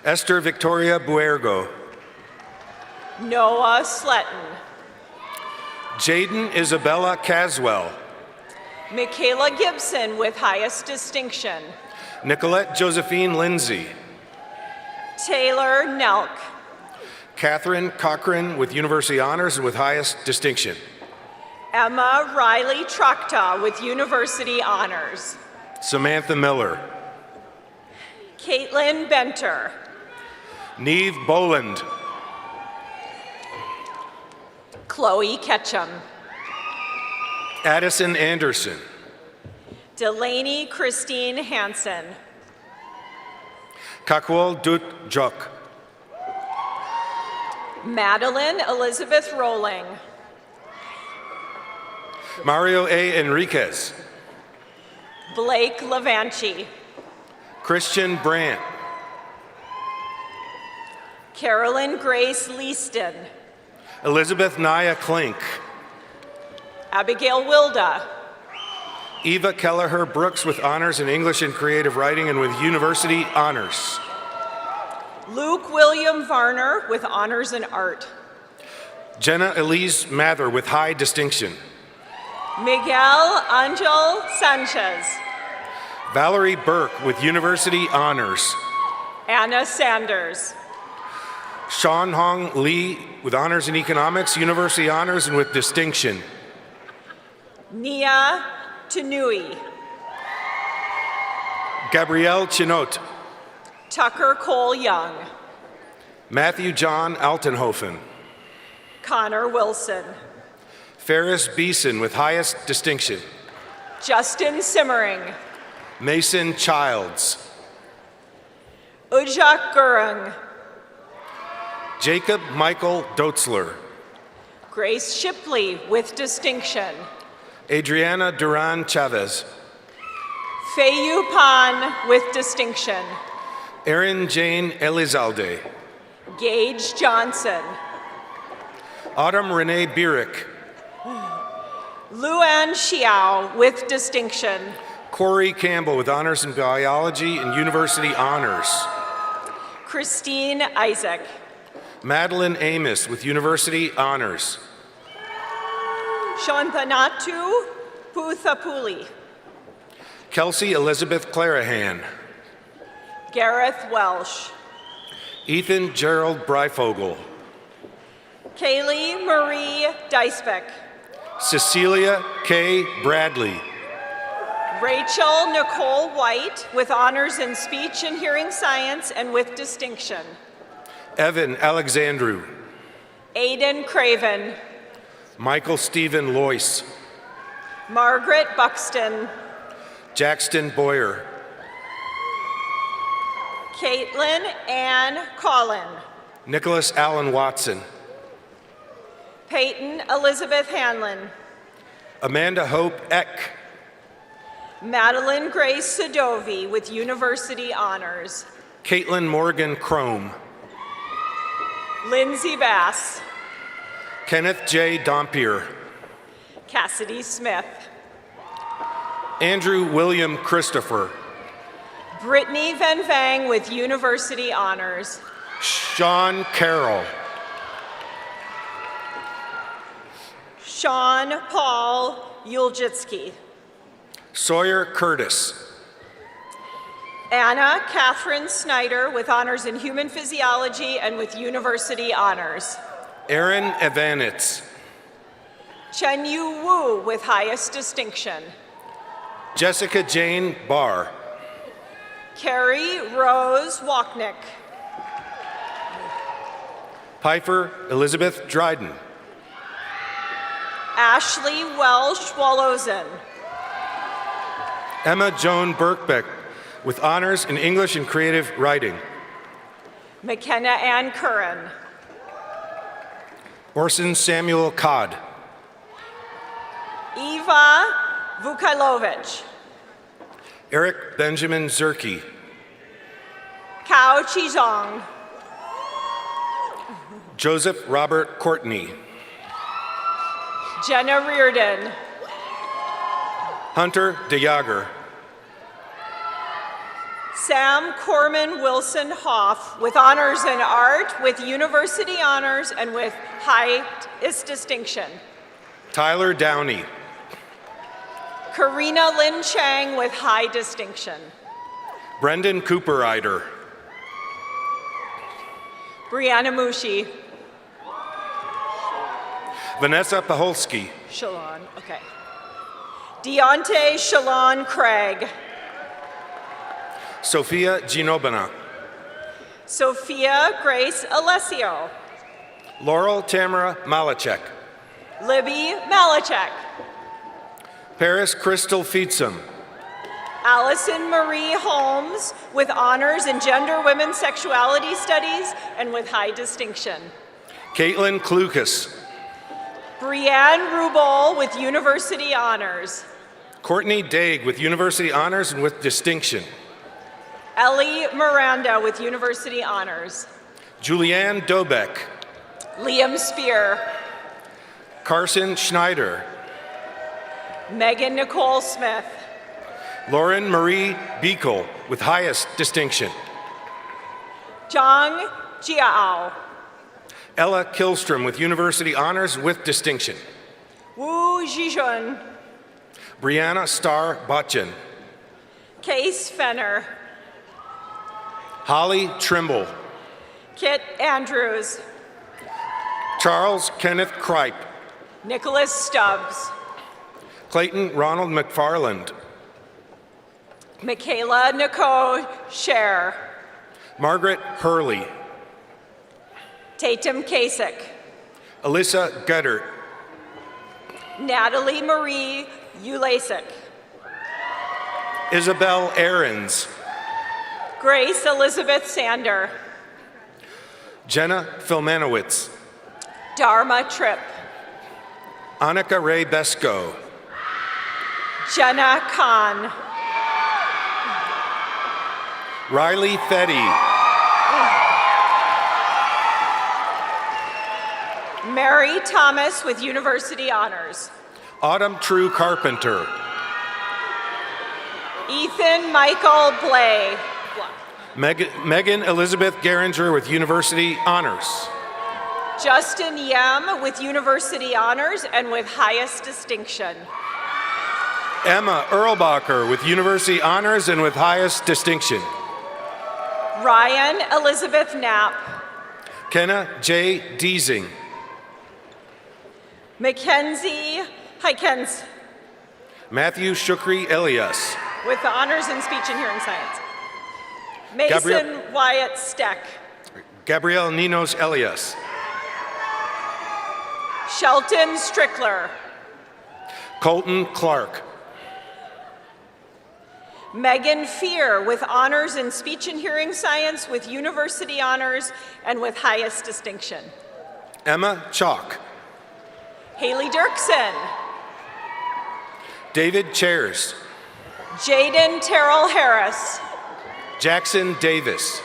Esther Victoria Buergo. Noah Sletton. Jaden Isabella Caswell. Michaela Gibson with highest distinction. Nicolette Josephine Lindsay. Taylor Nelk. Catherine Cochran with University Honors and with highest distinction. Emma Riley Trukta with University Honors. Samantha Miller. Caitlin Benter. Neve Boland. Chloe Ketchum. Addison Anderson. Delaney Christine Hansen. Kakwal Dut Juk. Madeline Elizabeth Rowling. Mario A. Enriquez. Blake Levanchi. Christian Brandt. Carolyn Grace Leaston. Elizabeth Naya Klink. Abigail Wilda. Eva Kelleher Brooks with honors in English and creative writing and with university honors. Luke William Varner with honors in art. Jenna Elise Mather with high distinction. Miguel Angel Sanchez. Valerie Burke with university honors. Anna Sanders. Sean Hong Lee with honors in economics, university honors, and with distinction. Nia Tanui. Gabrielle Chinot. Tucker Cole Young. Matthew John Altenhofen. Connor Wilson. Ferris Beeson with highest distinction. Justin Simmering. Mason Childs. Ujak Gurung. Jacob Michael Dotzler. Grace Shipley with distinction. Adriana Duran Chavez. Feiyu Pan with distinction. Erin Jane Elizalde. Gage Johnson. Autumn Renee Birick. Luan Xiao with distinction. Corey Campbell with honors in biology and university honors. Christine Isaac. Madeline Amos with university honors. Shantanatu Puthapuli. Kelsey Elizabeth Clarahan. Gareth Welsh. Ethan Gerald Breifogel. Kaylee Marie Deisbeck. Cecilia K. Bradley. Rachel Nicole White with honors in speech and hearing science and with distinction. Evan Alexandru. Aiden Craven. Michael Stephen Loyce. Margaret Buxton. Jackson Boyer. Caitlin Ann Collin. Nicholas Allen Watson. Peyton Elizabeth Hanlon. Amanda Hope Eck. Madeline Grace Sadovi with university honors. Caitlin Morgan Crome. Lindsay Bass. Kenneth J. Dompier. Cassidy Smith. Andrew William Christopher. Brittany Van Vang with university honors. Sean Carroll. Sean Paul Yuljitsky. Sawyer Curtis. Anna Catherine Snyder with honors in human physiology and with university honors. Aaron Evanitz. Chen Yu Wu with highest distinction. Jessica Jane Barr. Carrie Rose Wachnick. Piper Elizabeth Dryden. Ashley Welsh Walozen. Emma Joan Birkbeck with honors in English and creative writing. McKenna Ann Curran. Orson Samuel Codd. Eva Vukailovich. Eric Benjamin Zerke. Cao Chizong. Joseph Robert Courtney. Jenna Reardon. Hunter DeJager. Sam Corman Wilson Hoff with honors in art, with university honors, and with highest distinction. Tyler Downey. Karina Lin Chang with high distinction. Brendan Cooper-Eider. Brianna Mushi. Vanessa Paholski. Shalon, okay. Deontay Shalon Craig. Sophia Ginobana. Sophia Grace Alessio. Laurel Tamara Malachek. Libby Malachek. Paris Crystal Feetsum. Allison Marie Holmes with honors in gender, women's sexuality studies and with high distinction. Caitlin Klukas. Brianne Rubel with university honors. Courtney Daig with university honors and with distinction. Ellie Miranda with university honors. Julianne Dobeck. Liam Spear. Carson Schneider. Megan Nicole Smith. Lauren Marie Bickel with highest distinction. Zhang Jiao. Ella Kilstrom with university honors with distinction. Wu Zhijun. Brianna Starr Botchin. Case Fenner. Holly Trimble. Kit Andrews. Charles Kenneth Kripe. Nicholas Stubbs. Clayton Ronald McFarland. Michaela Nicole Scher. Margaret Hurley. Tatum Kasich. Alyssa Gutter. Natalie Marie Ulasik. Isabel Ahrens. Grace Elizabeth Sander. Jenna Filmanowitz. Dharma Tripp. Annika Ray Besko. Jenna Khan. Riley Fetty. Mary Thomas with university honors. Autumn True Carpenter. Ethan Michael Blay. Megan Elizabeth Geringer with university honors. Justin Yem with university honors and with highest distinction. Emma Erlbacher with university honors and with highest distinction. Ryan Elizabeth Knapp. Kenna J. Deasing. Mackenzie Hykens Matthew Shukri Elias. with the honors in speech and hearing science. Mason Wyatt Steck. Gabrielle Ninos Elias. Shelton Strickler. Colton Clark. Megan Fear with honors in speech and hearing science with university honors and with highest distinction. Emma Chalk. Haley Dirksen. David Chairs. Jaden Terrell Harris. Jackson Davis.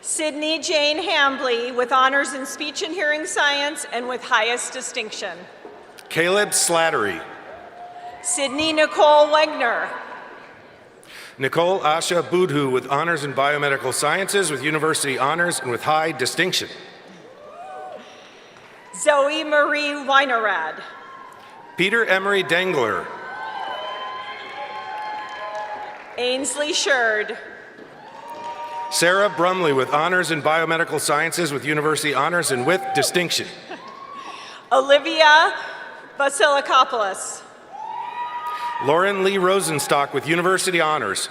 Sydney Jane Hambley with honors in speech and hearing science and with highest distinction. Caleb Slattery. Sydney Nicole Wegner. Nicole Asha Budhu with honors in biomedical sciences with university honors and with high distinction. Zoe Marie Weinerad. Peter Emery Dengler. Ainsley Sherd. Sarah Brumley with honors in biomedical sciences with university honors and with distinction. Olivia Basilikopoulos. Lauren Lee Rosenstock with university honors.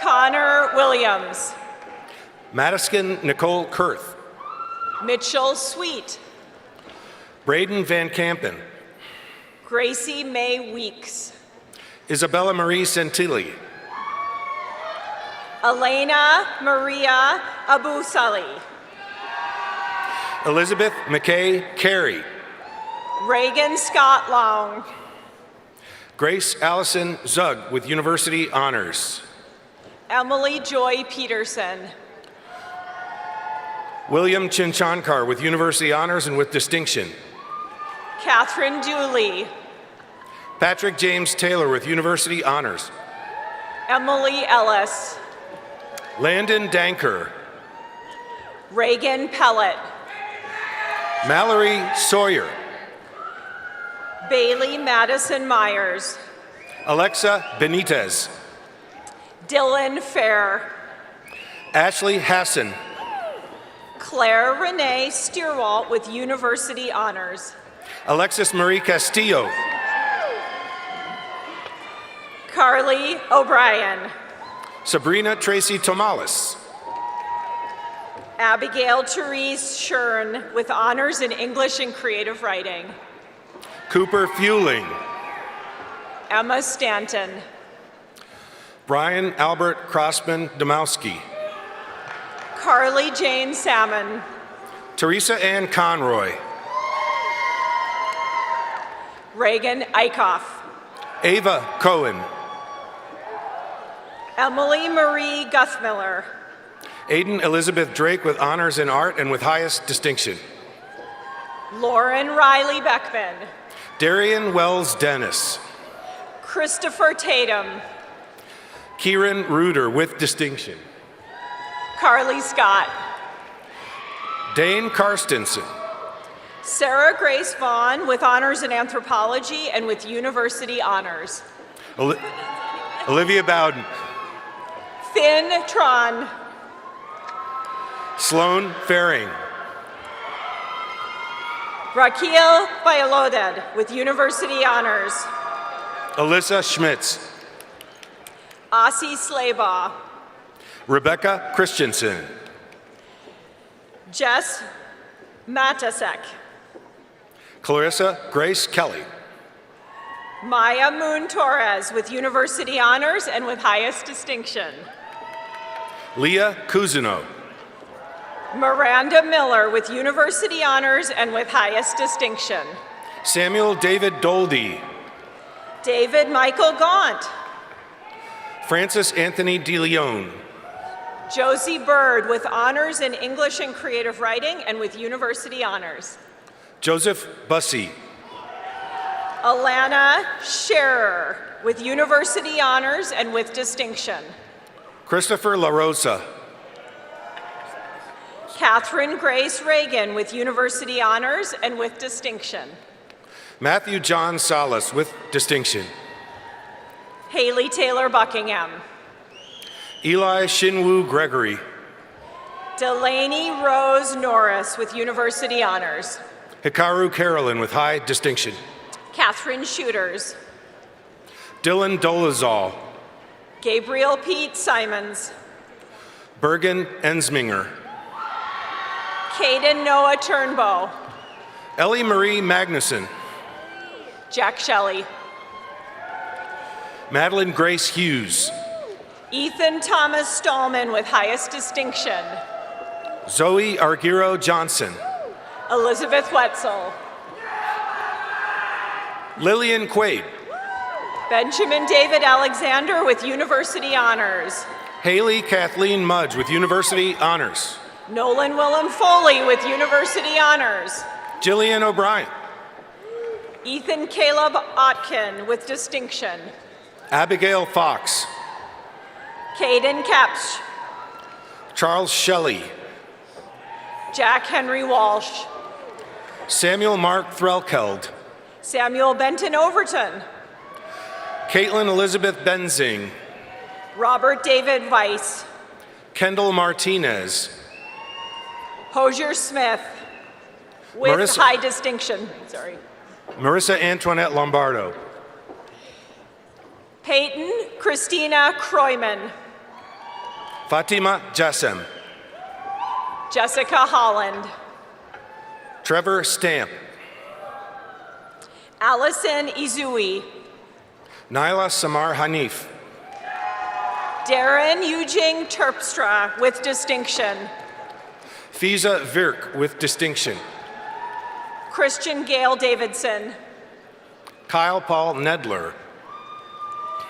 Connor Williams. Madison Nicole Kurth. Mitchell Sweet. Braden Van Campen. Gracie May Weeks. Isabella Marie Santilli. Elena Maria Abusali. Elizabeth McKay Carey. Reagan Scott Long. Grace Allison Zug with university honors. Emily Joy Peterson. William Chinchankar with university honors and with distinction. Catherine Dooley. Patrick James Taylor with university honors. Emily Ellis. Landon Danker. Reagan Pellet. Mallory Sawyer. Bailey Madison Myers. Alexa Benitez. Dylan Fair. Ashley Hassan. Claire Renee Steerwalt with University Honors. Alexis Marie Castillo. Carly O'Brien. Sabrina Tracy Tomales. Abigail Therese Shern with honors in English and creative writing. Cooper Fueling. Emma Stanton. Brian Albert Crossman Domowski. Carly Jane Salmon. Teresa Ann Conroy. Reagan Eichhoff. Ava Cohen. Emily Marie Guthmiller. Aiden Elizabeth Drake with honors in art and with highest distinction. Lauren Riley Beckman. Darian Wells Dennis. Christopher Tatum. Kieran Reuter with distinction. Carly Scott. Dane Karstensen. Sarah Grace Vaughn with honors in anthropology and with university honors. Olivia Bowden. Finn Tron. Sloan Faring. Raquel Valladolid with university honors. Alyssa Schmitz. Ossie Slaybaugh. Rebecca Christensen. Jess Matasek. Clarissa Grace Kelly. Maya Moon Torres with university honors and with highest distinction. Leah Cousineau. Miranda Miller with university honors and with highest distinction. Samuel David Doldy. David Michael Gaunt. Francis Anthony DeLeon. Josie Bird with honors in English and creative writing and with university honors. Joseph Bussey. Alana Scherer with university honors and with distinction. Christopher LaRosa. Catherine Grace Reagan with university honors and with distinction. Matthew John Salas with distinction. Haley Taylor Buckingham. Eli Shinwoo Gregory. Delaney Rose Norris with university honors. Hikaru Carolyn with high distinction. Catherine Shooters. Dylan Dolezal. Gabriel Pete Simons. Bergen Ensminger. Caden Noah Turnbow. Ellie Marie Magnuson. Jack Shelley. Madeline Grace Hughes. Ethan Thomas Stallman with highest distinction. Zoe Argiro Johnson. Elizabeth Wetzel. Lillian Quaid. Benjamin David Alexander with university honors. Haley Kathleen Mudge with university honors. Nolan Willem Foley with university honors. Jillian O'Brien. Ethan Caleb Otkin with distinction. Abigail Fox. Caden Kapsch. Charles Shelley. Jack Henry Walsh. Samuel Mark Threlkeld. Samuel Benton Overton. Caitlin Elizabeth Benzing. Robert David Weiss. Kendall Martinez. Hosier Smith with high distinction. Sorry. Marissa Antoinette Lombardo. Peyton Christina Kroyman. Fatima Jassem. Jessica Holland. Trevor Stamp. Allison Izui. Naila Samar Hanif. Darren Eugene Terpstra with distinction. Fiza Virk with distinction. Christian Gale Davidson. Kyle Paul Nedler.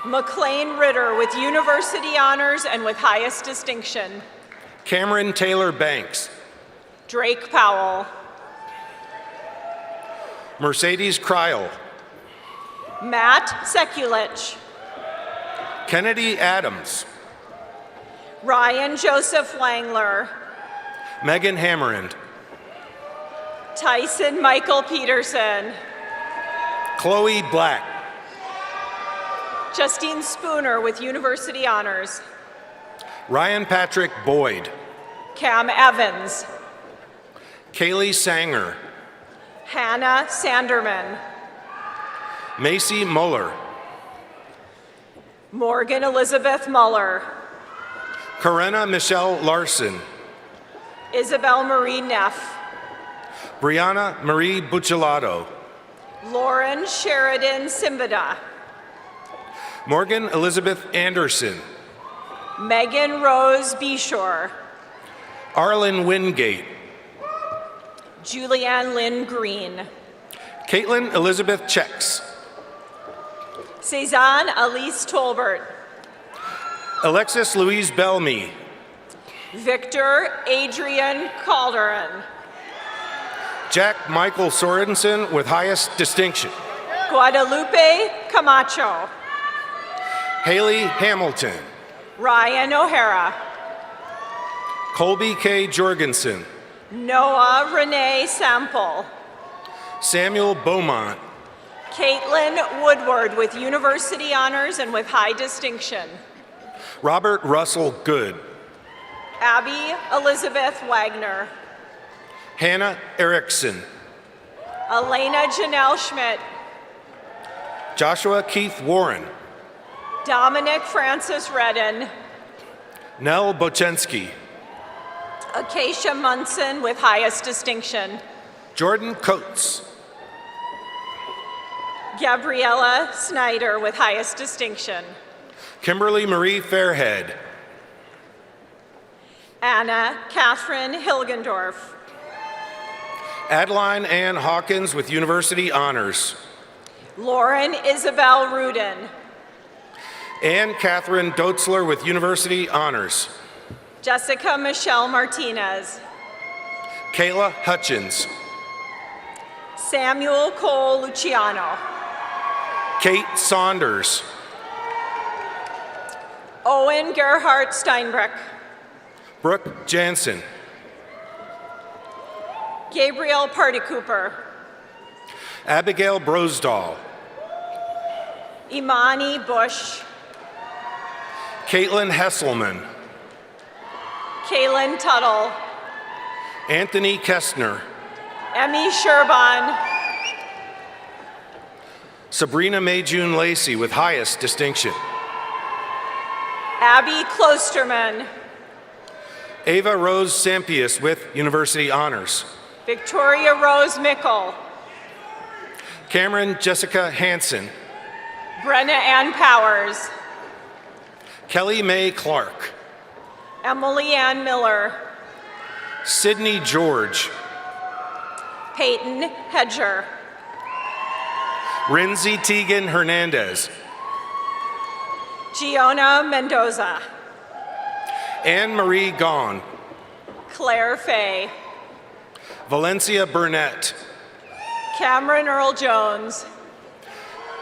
McLean Ritter with university honors and with highest distinction. Cameron Taylor Banks. Drake Powell. Mercedes Kryl. Matt Sekulich. Kennedy Adams. Ryan Joseph Langler. Megan Hammerand. Tyson Michael Peterson. Chloe Black. Justine Spooner with university honors. Ryan Patrick Boyd. Cam Evans. Kaylee Sanger. Hannah Sanderman. Macy Muller. Morgan Elizabeth Muller. Corinna Michelle Larson. Isabel Marie Neff. Brianna Marie Bucciolato. Lauren Sheridan Simbada. Morgan Elizabeth Anderson. Megan Rose Beshore. Arlen Wingate. Julianne Lynn Green. Caitlin Elizabeth Checks. Cezanne Elise Tolbert. Alexis Louise Bellamy. Victor Adrian Calderon. Jack Michael Sorensen with highest distinction. Guadalupe Camacho. Haley Hamilton. Ryan O'Hara. Colby K. Jorgensen. Noah Renee Sample. Samuel Beaumont. Caitlin Woodward with university honors and with high distinction. Robert Russell Good. Abby Elizabeth Wagner. Hannah Erickson. Elena Janelle Schmidt. Joshua Keith Warren. Dominic Francis Redden. Nell Bochensky. Acacia Munson with highest distinction. Jordan Coates. Gabriella Snyder with highest distinction. Kimberly Marie Fairhead. Anna Catherine Hilgendorf. Adeline Ann Hawkins with university honors. Lauren Isabel Rudin. Ann Catherine Dotzler with university honors. Jessica Michelle Martinez. Kayla Hutchins. Samuel Cole Luciano. Kate Saunders. Owen Gerhardt Steinbrück. Brooke Jansen. Gabriel Party Cooper. Abigail Brosdahl. Imani Bush. Caitlin Hesselman. Kaylin Tuttle. Anthony Kestner. Emmy Sherban. Sabrina Mayjune Lacey with highest distinction. Abby Klosterman. Ava Rose Sampius with university honors. Victoria Rose Mickle. Cameron Jessica Hansen. Brenna Ann Powers. Kelly Mae Clark. Emily Ann Miller. Sydney George. Peyton Hedger. Rinzi Tegan Hernandez. Giona Mendoza. Anne Marie Gaughan. Claire Fay. Valencia Burnett. Cameron Earl Jones.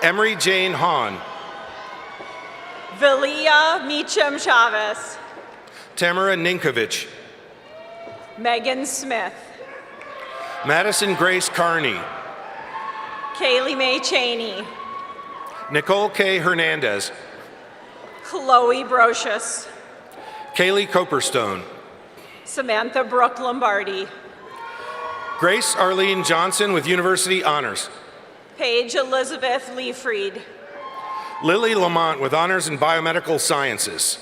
Emery Jane Hahn. Vilia Meacham Chavez. Tamara Ninkovich. Megan Smith. Madison Grace Carney. Kaylee Mae Cheney. Nicole K. Hernandez. Chloe Brocious. Kaylee Coperstone. Samantha Brooke Lombardi. Grace Arlene Johnson with university honors. Paige Elizabeth Leefried. Lily Lamont with honors in biomedical sciences.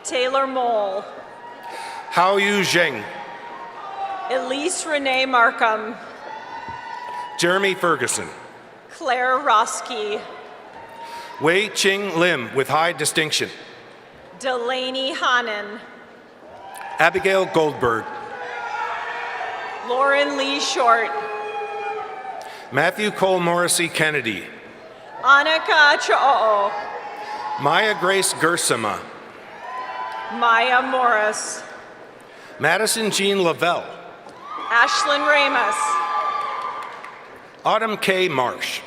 Taylor Mole. Hao Yu Zheng. Elise Renee Markham. Jeremy Ferguson. Claire Roski. Wei Ching Lim with high distinction. Delaney Hannon. Abigail Goldberg. Lauren Lee Short. Matthew Cole Morrissey Kennedy. Annika Cho'o. Maya Grace Gersema. Maya Morris. Madison Jean Lavelle. Ashlyn Ramos. Autumn K. Marsh.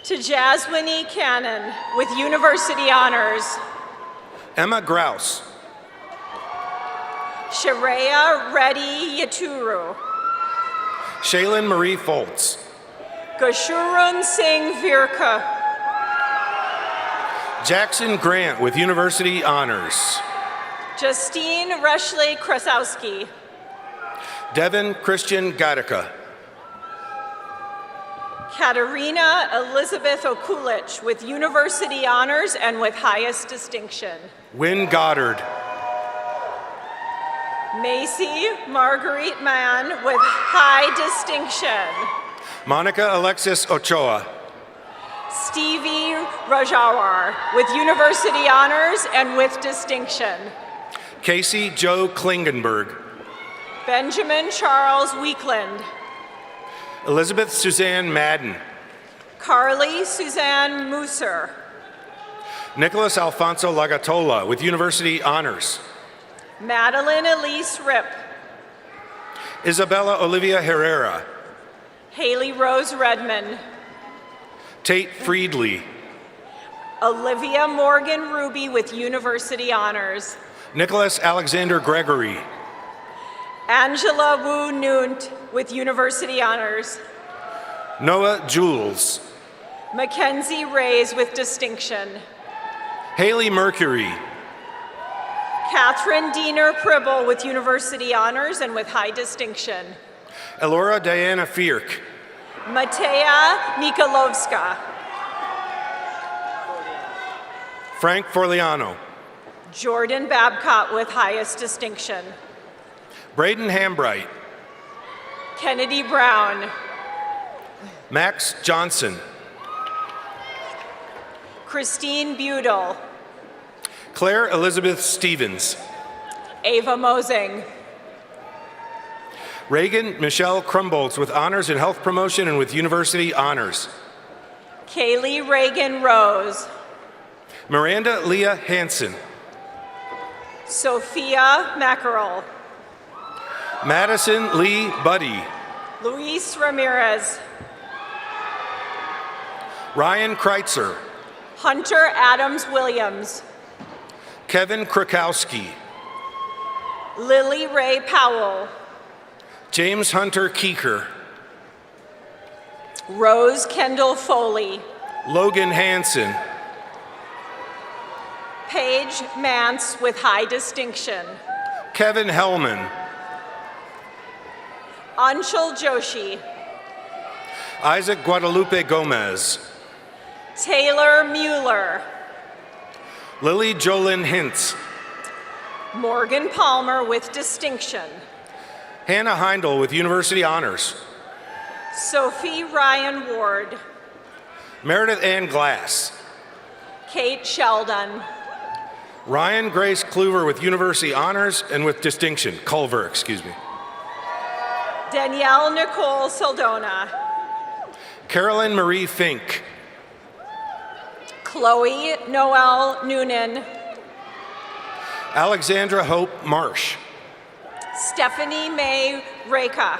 To Jaswini Cannon with university honors. Emma Grouse. Shareya Reddy Yaturu. Shaylin Marie Foltz. Gashurun Singh Virka. Jackson Grant with university honors. Justine Reshley Krasowski. Devin Christian Gatica. Katerina Elizabeth Okulich with university honors and with highest distinction. Wynn Goddard. Macy Marguerite Mann with high distinction. Monica Alexis Ochoa. Stevie Rajawar with university honors and with distinction. Casey Joe Klingenberg. Benjamin Charles Weekland. Elizabeth Suzanne Madden. Carly Suzanne Musser. Nicholas Alfonso Lagatola with university honors. Madeline Elise Rip. Isabella Olivia Herrera. Haley Rose Redmond. Tate Friedley. Olivia Morgan Ruby with university honors. Nicholas Alexander Gregory. Angela Wu Nunt with university honors. Noah Jules. Mackenzie Reyes with distinction. Haley Mercury. Catherine Diener Pribble with university honors and with high distinction. Elora Diana Fierk. Matea Nikolovska. Frank Forliano. Jordan Babcott with highest distinction. Braden Hambright. Kennedy Brown. Max Johnson. Christine Budel. Claire Elizabeth Stevens. Ava Mosing. Reagan Michelle Krumboltz with honors in health promotion and with university honors. Kaylee Reagan Rose. Miranda Leah Hansen. Sophia Mackerel. Madison Lee Buddy. Luis Ramirez. Ryan Kreitzer. Hunter Adams Williams. Kevin Krakowski. Lily Ray Powell. James Hunter Keeker. Rose Kendall Foley. Logan Hansen. Paige Mance with high distinction. Kevin Hellman. Anshul Joshi. Isaac Guadalupe Gomez. Taylor Mueller. Lily Jolyn Hintz. Morgan Palmer with distinction. Hannah Heindel with university honors. Sophie Ryan Ward. Meredith Ann Glass. Kate Sheldon. Ryan Grace Kluver with university honors and with distinction. Culver, excuse me. Danielle Nicole Saldona. Carolyn Marie Fink. Chloe Noel Noonan. Alexandra Hope Marsh. Stephanie May Reka.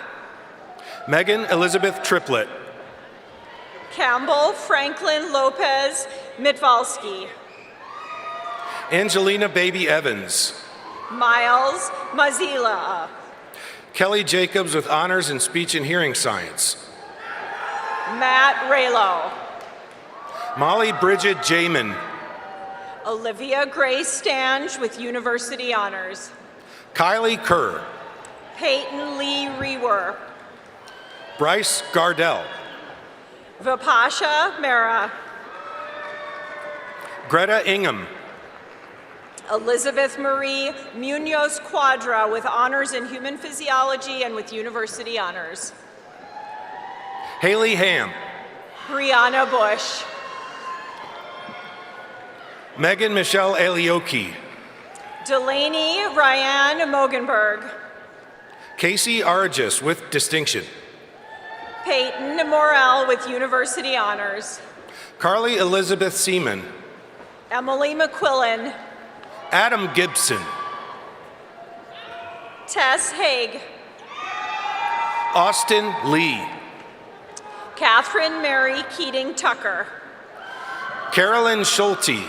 Megan Elizabeth Triplett. Campbell Franklin Lopez Mitvalski. Angelina Baby Evans. Miles Mazila. Kelly Jacobs with honors in speech and hearing science. Matt Raylo. Molly Bridget Jamin. Olivia Grace Stange with university honors. Kylie Kerr. Peyton Lee Rewer. Bryce Gardell. Vipasha Mehra. Greta Ingham. Elizabeth Marie Munoz Quadra with honors in human physiology and with university honors. Haley Ham. Brianna Bush. Megan Michelle Alioki. Delaney Ryan Mogenberg. Casey Argis with distinction. Peyton Morel with university honors. Carly Elizabeth Seaman. Emily McQuillan. Adam Gibson. Tess Haig. Austin Lee. Catherine Mary Keating Tucker. Carolyn Schulte.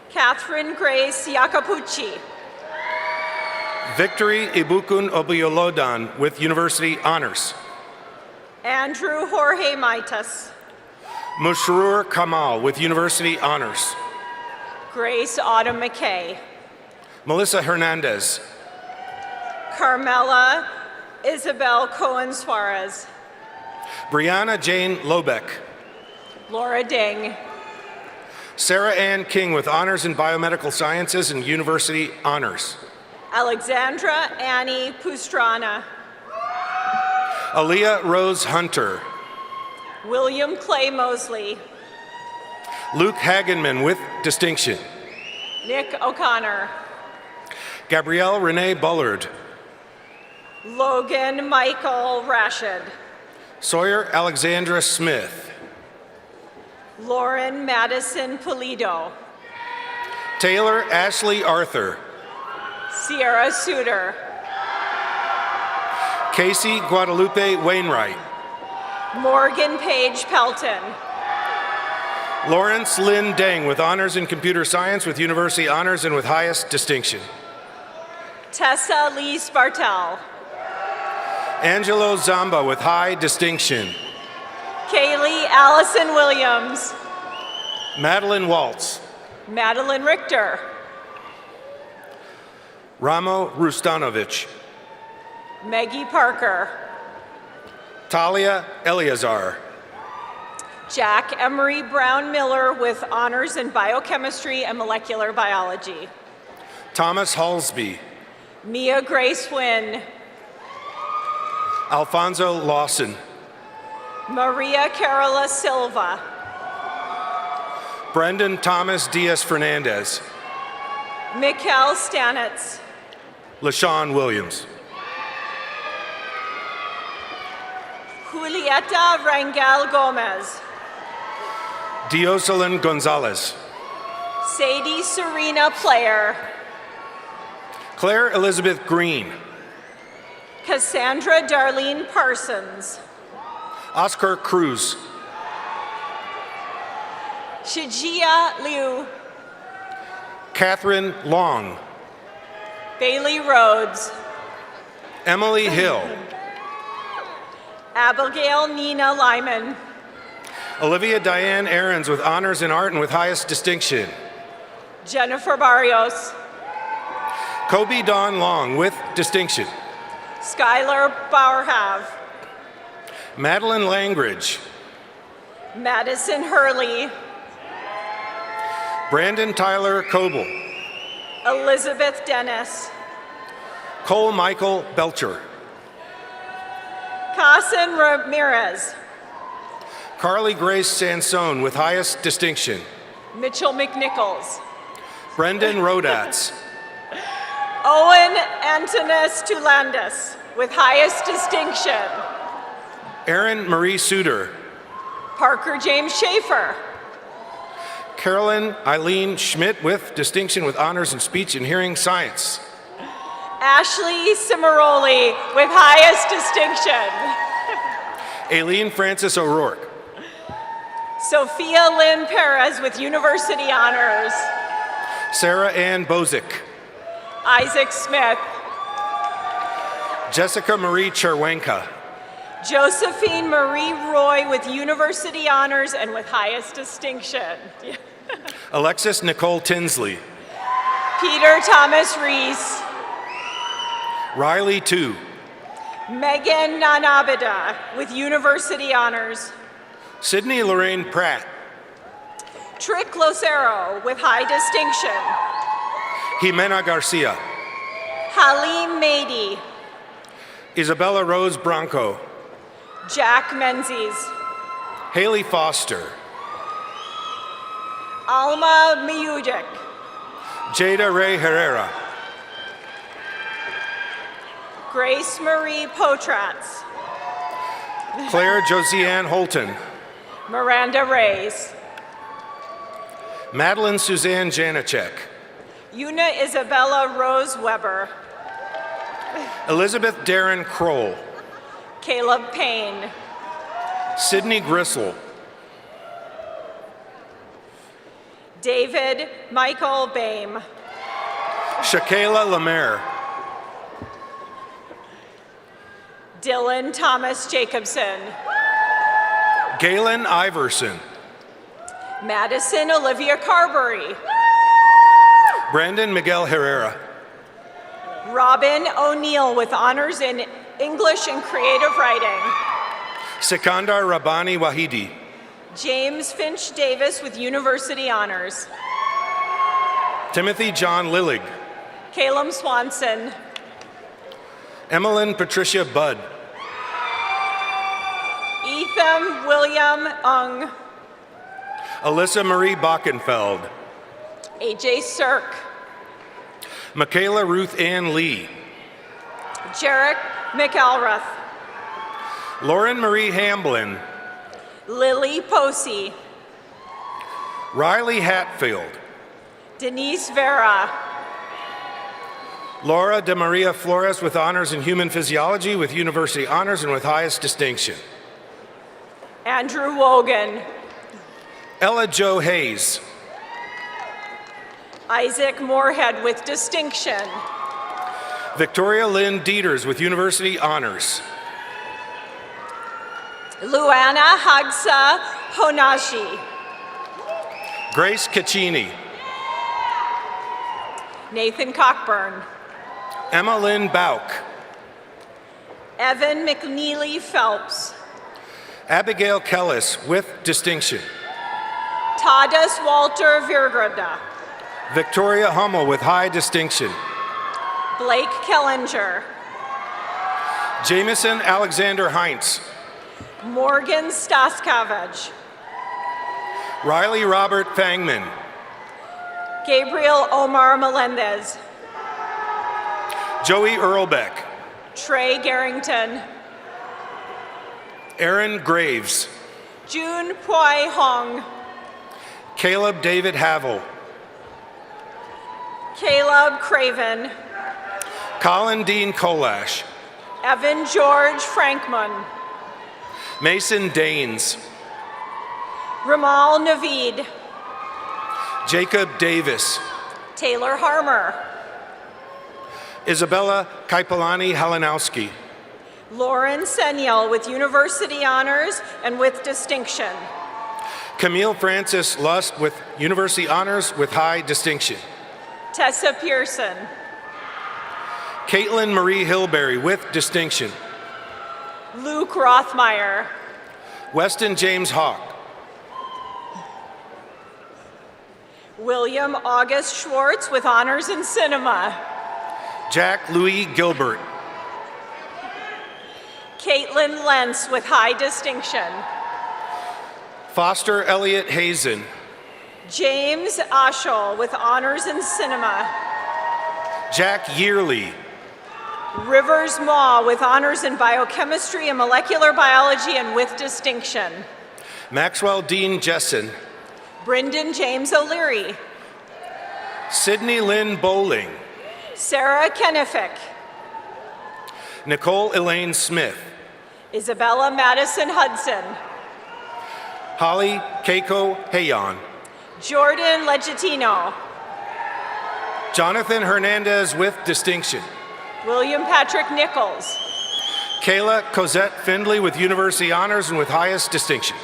Catherine Grace Iacopucci. Victory Ibukun Obiolodan with university honors. Andrew Jorge Maitas. Mushrur Kamal with university honors. Grace Autumn McKay. Melissa Hernandez. Carmela Isabel Cohen Suarez. Brianna Jane Lobeck. Laura Ding. Sarah Ann King with honors in biomedical sciences and university honors. Alexandra Annie Pustrana. Aaliyah Rose Hunter. William Clay Mosley. Luke Hagenman with distinction. Nick O'Connor. Gabrielle Renee Bullard. Logan Michael Rashid. Sawyer Alexandra Smith. Lauren Madison Pulido. Taylor Ashley Arthur. Sierra Suter. Casey Guadalupe Wainwright. Morgan Page Pelton. Lawrence Lynn Deng with honors in computer science with university honors and with highest distinction. Tessa Lee Spartel. Angelo Zamba with high distinction. Kaylee Allison Williams. Madeline Waltz. Madeline Richter. Ramo Rustanovich. Maggie Parker. Talia Eleazar. Jack Emery Brown Miller with honors in biochemistry and molecular biology. Thomas Halsby. Mia Grace Wynn. Alfonso Lawson. Maria Carola Silva. Brendan Thomas Diaz Fernandez. Mikkel Stanitz. LaShawn Williams. Julieta Rangel Gomez. Dioselin Gonzalez. Sadie Serena Player. Claire Elizabeth Green. Cassandra Darlene Parsons. Oscar Cruz. Shijia Liu. Catherine Long. Bailey Rhodes. Emily Hill. Abigail Nina Lyman. Olivia Diane Aarons with honors in art and with highest distinction. Jennifer Barrios. Kobe Dawn Long with distinction. Skylar Bauerhav. Madeline Langridge. Madison Hurley. Brandon Tyler Coble. Elizabeth Dennis. Cole Michael Belcher. Casan Ramirez. Carly Grace Sansone with highest distinction. Mitchell McNichols. Brendan Rodatz. Owen Antonis Tulandis with highest distinction. Erin Marie Suter. Parker James Schaefer. Carolyn Eileen Schmidt with distinction with honors in speech and hearing science. Ashley Cimaroli with highest distinction. Aileen Francis O'Rourke. Sophia Lynn Perez with university honors. Sarah Ann Bozick. Isaac Smith. Jessica Marie Cherwenka. Josephine Marie Roy with university honors and with highest distinction. Alexis Nicole Tinsley. Peter Thomas Reese. Riley Tu. Megan Nanabida with university honors. Sydney Lorraine Pratt. Trick Locero with high distinction. Jimena Garcia. Halim Mady. Isabella Rose Bronco. Jack Menzies. Haley Foster. Alma Miudic. Jada Ray Herrera. Grace Marie Potratz. Claire Josianne Holton. Miranda Reyes. Madeline Suzanne Janacek. Una Isabella Rose Weber. Elizabeth Darren Kroll. Caleb Payne. Sydney Gristle. David Michael Bame. Shakayla Lemaire. Dylan Thomas Jacobson. Galen Iverson. Madison Olivia Carberry. Brandon Miguel Herrera. Robin O'Neill with honors in English and Creative Writing. Sikandar Rabbani Wahidi. James Finch Davis with University Honors. Timothy John Lillig. Calum Swanson. Emmeline Patricia Budd. Ethan William Ung. Alyssa Marie Bockenfeld. AJ Cirque. Michaela Ruth Ann Lee. Jarek McElrath. Lauren Marie Hamblin. Lily Posey. Riley Hatfield. Denise Vera. Laura de Maria Flores with honors in human physiology with university honors and with highest distinction. Andrew Wogan. Ella Jo Hayes. Isaac Moorhead with distinction. Victoria Lynn Dieters with university honors. Luana Hagsa Honashi. Grace Caccini. Nathan Cockburn. Emma Lynn Bauk. Evan McNeely Phelps. Abigail Kellis with distinction. Tadas Walter Virgrada. Victoria Hummel with high distinction. Blake Kellinger. Jameson Alexander Heinz. Morgan Staskavage. Riley Robert Fangman. Gabriel Omar Melendez. Joey Earlbeck. Trey Garrington. Aaron Graves. June Poi Hong. Caleb David Havel. Caleb Craven. Colin Dean Kolash. Evan George Frankman. Mason Daines. Ramal Naveed. Jacob Davis. Taylor Harmer. Isabella Kaipalani Halanowski. Lauren Seniel with University Honors and with distinction. Camille Francis Lust with University Honors with high distinction. Tessa Pearson. Caitlin Marie Hilberry with distinction. Luke Rothmeyer. Weston James Hawk. William August Schwartz with honors in cinema. Jack Louis Gilbert. Caitlin Lentz with high distinction. Foster Elliott Hazen. James Aschel with honors in cinema. Jack Yearley. Rivers Maw with honors in biochemistry and molecular biology and with distinction. Maxwell Dean Jessen. Brendan James O'Leary. Sydney Lynn Bowling. Sarah Kennefick. Nicole Elaine Smith. Isabella Madison Hudson. Holly Keiko Hayon. Jordan Legitino. Jonathan Hernandez with distinction. William Patrick Nichols. Kayla Cosette Findley with university honors and with highest distinction.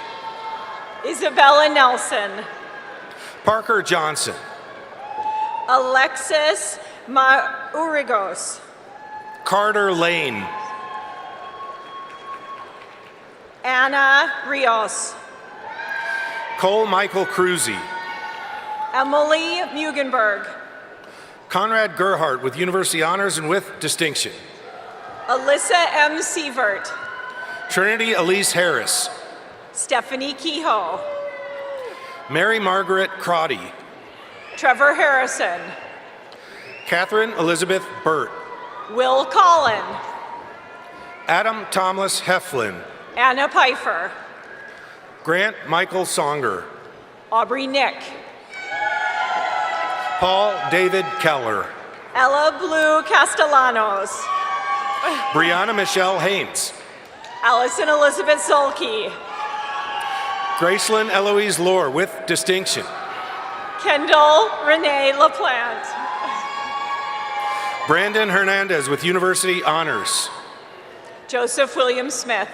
Isabella Nelson. Parker Johnson. Alexis Maurigos. Carter Lane. Anna Rios. Cole Michael Cruzy. Emily Mugenberg. Conrad Gerhardt with university honors and with distinction. Alyssa M. Sievert. Trinity Elise Harris. Stephanie Kehoe. Mary Margaret Crotty. Trevor Harrison. Catherine Elizabeth Burt. Will Collin. Adam Thomas Heflin. Anna Pfeiffer. Grant Michael Songer. Aubrey Nick. Paul David Keller. Ella Blue Castellanos. Brianna Michelle Haynes. Allison Elizabeth Zolke. Gracelyn Eloise Lohr with distinction. Kendall Renee LaPlante. Brandon Hernandez with university honors. Joseph William Smith.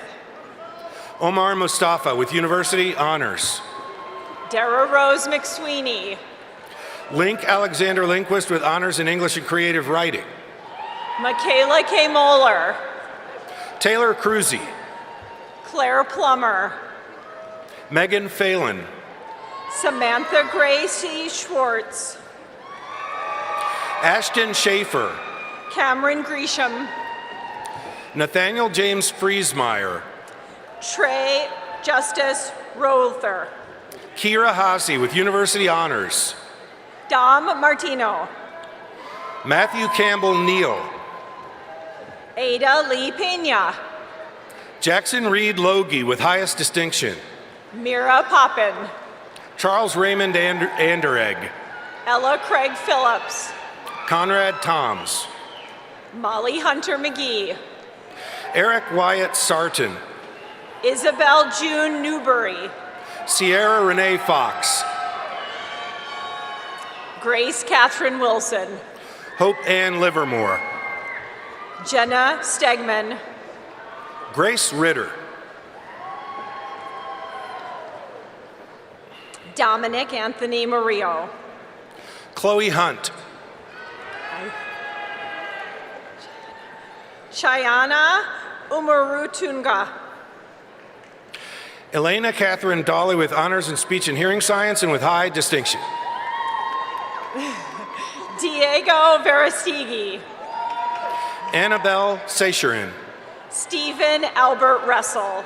Omar Mustafa with university honors. Dara Rose McSweeney. Link Alexander Lindquist with honors in English and creative writing. Michaela K. Moeller. Taylor Cruzy. Claire Plummer. Megan Phelan. Samantha Gracie Schwartz. Ashton Schaefer. Cameron Gresham. Nathaniel James Friesmeyer. Trey Justice Rother. Kira Haase with University Honors. Dom Martino. Matthew Campbell Neal. Ada Lee Pena. Jackson Reed Logie with highest distinction. Mira Poppin. Charles Raymond Anderegg. Ella Craig Phillips. Conrad Toms. Molly Hunter McGee. Eric Wyatt Sarton. Isabel June Newbury. Sierra Renee Fox. Grace Catherine Wilson. Hope Ann Livermore. Jenna Stegman. Grace Ritter. Dominic Anthony Murillo. Chloe Hunt. Chayana Umarutunga. Elena Catherine Dolly with honors in speech and hearing science and with high distinction. Diego Verastigi. Annabelle Seicherin. Stephen Albert Russell.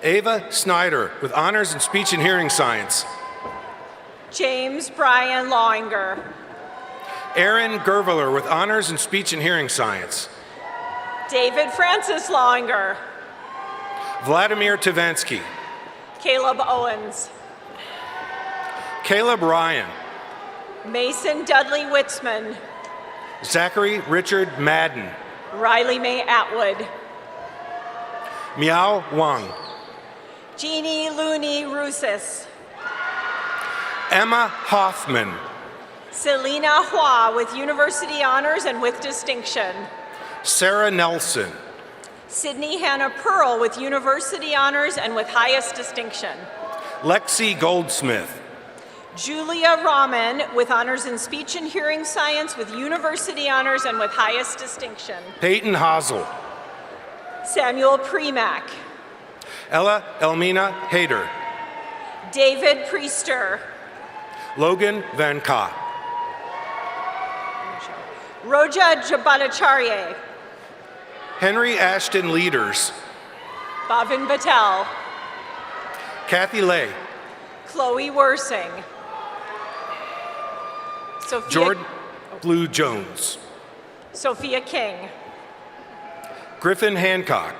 Ava Snyder with honors in speech and hearing science. James Brian Lowinger. Aaron Gerveler with honors in speech and hearing science. David Francis Lowinger. Vladimir Tavansky. Caleb Owens. Caleb Ryan. Mason Dudley Witzman. Zachary Richard Madden. Riley Mae Atwood. Miao Wang. Jeannie Looney Rusis. Emma Hoffman. Selena Hua with University Honors and with Distinction. Sarah Nelson. Sydney Hannah Pearl with University Honors and with Highest Distinction. Lexi Goldsmith. Julia Rahman with Honors in Speech and Hearing Science with University Honors and with Highest Distinction. Peyton Hazel. Samuel Premack. Ella Elmina Hayter. David Priester. Logan Van Ka. Roja Jabbatacharya. Henry Ashton Leaders. Bhavin Patel. Kathy Lay. Chloe Worsing. Sophia, Jordan Blue Jones. Sophia King. Griffin Hancock.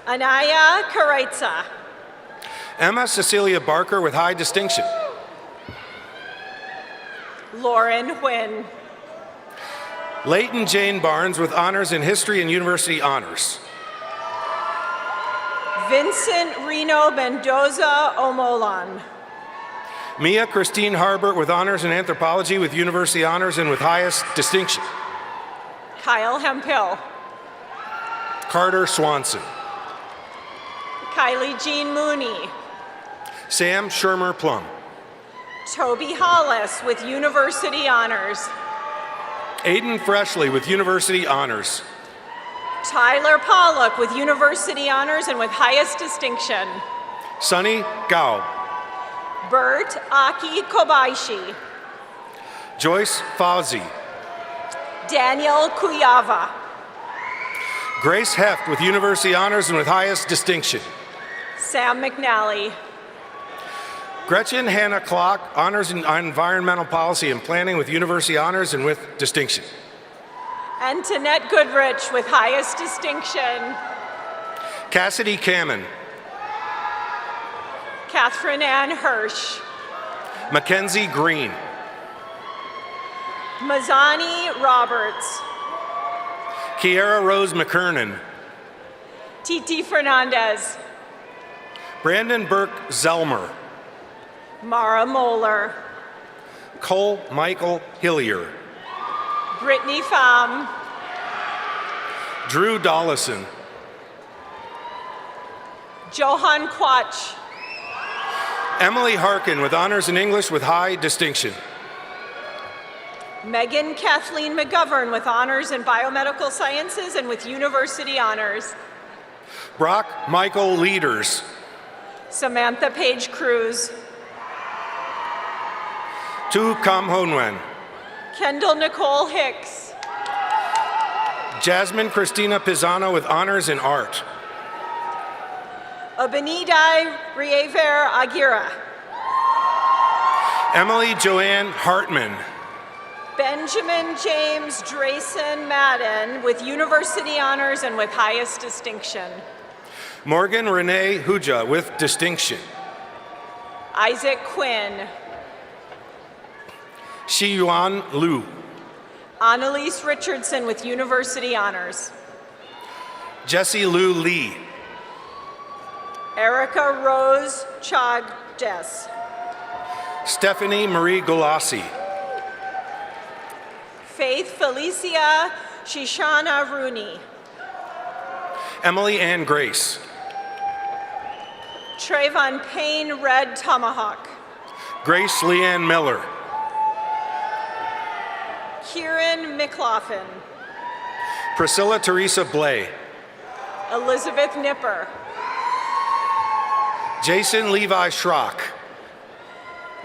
Anaya Karaitsa. Emma Cecilia Barker with high distinction. Lauren Huynh. Leighton Jane Barnes with honors in history and university honors. Vincent Reno Mendoza Omolan. Mia Christine Harbert with honors in anthropology with university honors and with highest distinction. Kyle Hemphill. Carter Swanson. Kylie Jean Mooney. Sam Shermer Plum. Toby Hollis with University Honors. Aiden Freshley with university honors. Tyler Pollock with University Honors and with Highest Distinction. Sunny Gao. Bert Aki Kobayashi. Joyce Fauzi. Daniel Kuyava. Grace Heft with university honors and with highest distinction. Sam McNally. Gretchen Hannah Klock, honors in environmental policy and planning with university honors and with distinction. Antoinette Goodrich with Highest Distinction. Cassidy Kamen. Catherine Ann Hirsch. Mackenzie Green. Mazani Roberts. Kiara Rose McKernan. Titi Fernandez. Brandon Burke Zelmer. Mara Moeller. Cole Michael Hillier. Brittany Pham. Drew Dollison. Johan Quach. Emily Harkin with honors in English with high distinction. Megan Kathleen McGovern with honors in biomedical sciences and with university honors. Brock Michael Leaders. Samantha Page Cruz. Tu Kam Honwen. Kendall Nicole Hicks. Jasmine Christina Pisano with honors in art. Abinidai Riever Aguirre. Emily Joanne Hartman. Benjamin James Drayson Madden with university honors and with highest distinction. Morgan Renee Huja with distinction. Isaac Quinn. Shiyuan Liu. Annalise Richardson with university honors. Jessie Lou Lee. Erica Rose Chagdes. Stephanie Marie Golassi. Faith Felicia Shishana Rooney. Emily Ann Grace. Trayvon Payne Red Tomahawk. Grace Leanne Miller. Kieran McLaughlin. Priscilla Teresa Blay. Elizabeth Nipper. Jason Levi Schrock.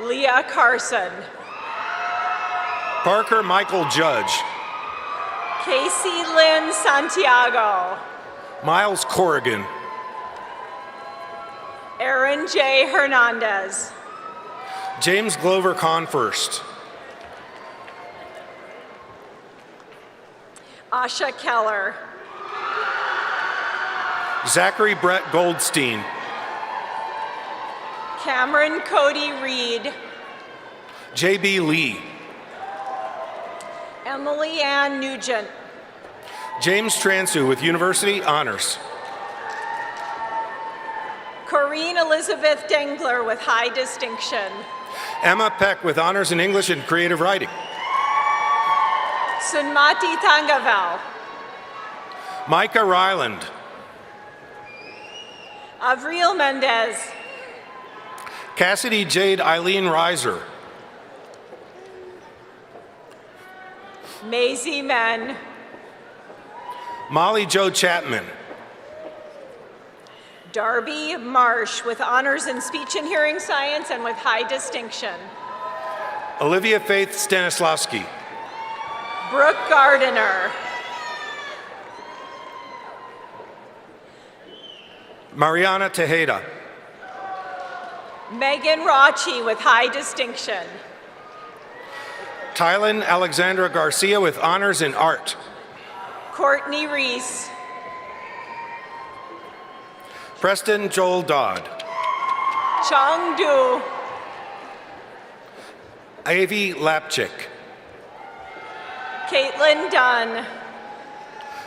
Leah Carson. Parker Michael Judge. Casey Lynn Santiago. Miles Corrigan. Aaron J. Hernandez. James Glover Confirst. Asha Keller. Zachary Brett Goldstein. Cameron Cody Reed. J.B. Lee. Emily Ann Nugent. James Transu with university honors. Corrine Elizabeth Dengler with high distinction. Emma Peck with honors in English and creative writing. Sunmati Tangavel. Micah Ryland. Avril Mendez. Cassidy Jade Eileen Reiser. Maisie Men. Molly Jo Chapman. Darby Marsh with honors in speech and hearing science and with high distinction. Olivia Faith Stanislavski. Brooke Gardiner. Mariana Tejeda. Megan Rachi with high distinction. Tylen Alexandra Garcia with honors in art. Courtney Reese. Preston Joel Dodd. Chong Du. Avi Lapchick. Caitlin Dunn.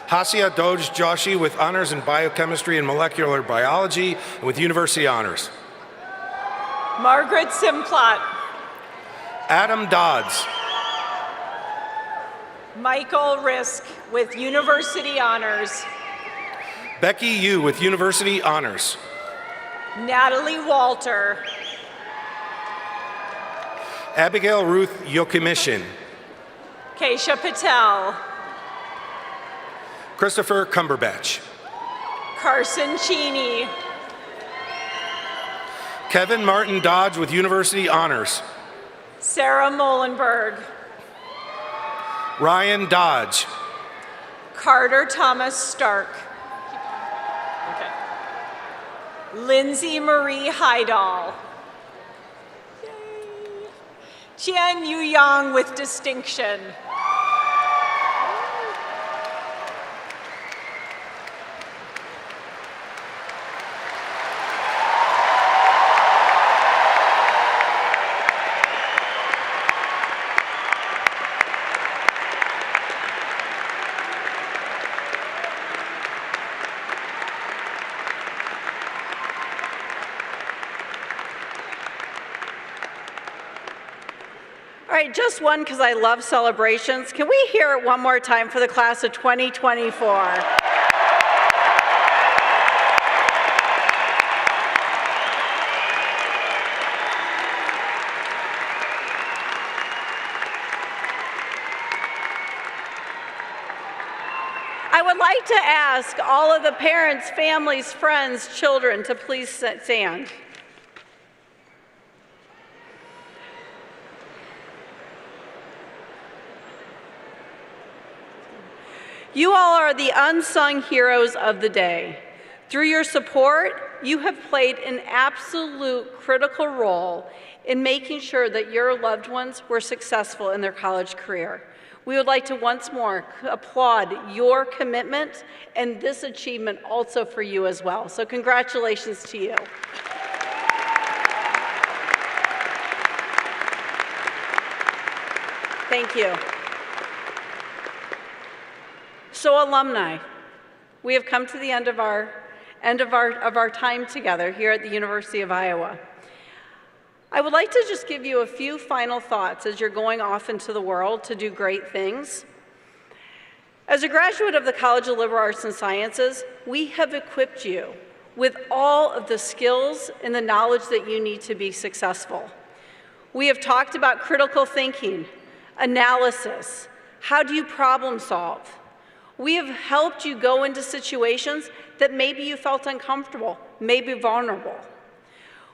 Hasia Doj Joshi with honors in biochemistry and molecular biology and with university honors. Margaret Simplot. Adam Dodds. Michael Risk with university honors. Becky Yu with university honors. Natalie Walter. Abigail Ruth Yokimishin. Keisha Patel. Christopher Cumberbatch. Carson Cheney. Kevin Martin Dodge with university honors. Sarah Molenberg. Ryan Dodge. Carter Thomas Stark. Okay. Lindsay Marie Heidal. Qian Yu Yang with distinction. All right, just one because I love celebrations. Can we hear it one more time for the class of 2024? would like to ask all of the parents, families, friends, children to please stand. You all are the unsung heroes of the day. Through your support, you have played an absolute critical role in making sure that your loved ones were successful in their college career. We would like to once more applaud your commitment and this achievement also for you as well. So congratulations to you. Thank you. So alumni, we have come to the end of our time together here at the University of Iowa. I would like to just give you a few final thoughts as you're going off into the world to do great things. As a graduate of the College of Liberal Arts and Sciences, we have equipped you with all of the skills and the knowledge that you need to be successful. We have talked about critical thinking, analysis, how do you problem solve? We have helped you go into situations that maybe you felt uncomfortable, maybe vulnerable.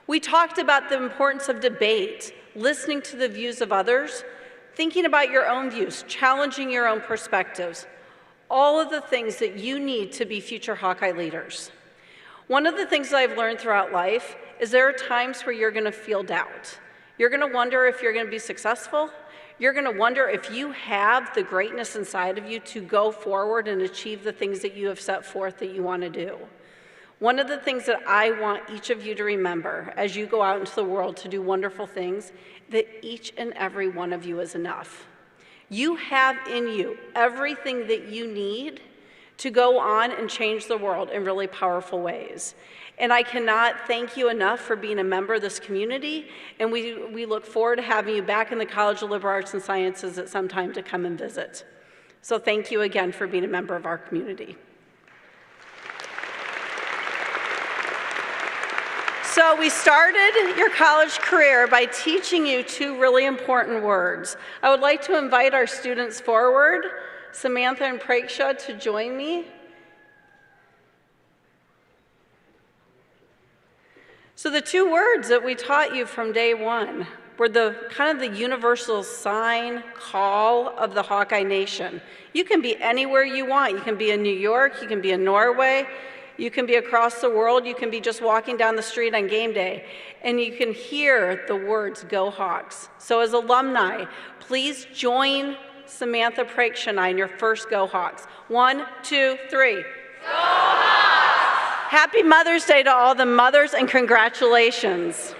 We talked about the importance of debate, listening to the views of others, thinking about your own views, challenging your own perspectives, all of the things that you need to be future Hawkeye leaders. One of the things that I've learned throughout life is there are times where you're going to feel doubt. You're going to wonder if you're going to be successful. You're going to wonder if you have the greatness inside of you to go forward and achieve the things that you have set forth that you want to do. One of the things that I want each of you to remember as you go out into the world to do wonderful things, that each and every one of you is enough. You have in you everything that you need to go on and change the world in really powerful ways. And I cannot thank you enough for being a member of this community, and we look forward to having you back in the College of Liberal Arts and Sciences at some time to come and visit. So thank you again for being a member of our community. So we started your college career by teaching you two really important words. I would like to invite our students forward, Samantha and Praksha, to join me. So the two words that we taught you from day one were the kind of the universal sign, call of the Hawkeye Nation. You can be anywhere you want. You can be in New York, you can be in Norway, you can be across the world, you can be just walking down the street on game day, and you can hear the words, "Go Hawks." So as alumni, please join Samantha, Praksha, and I in your first Go Hawks. 1, 2, 3. Go Hawks! Happy Mother's Day to all the mothers, and congratulations.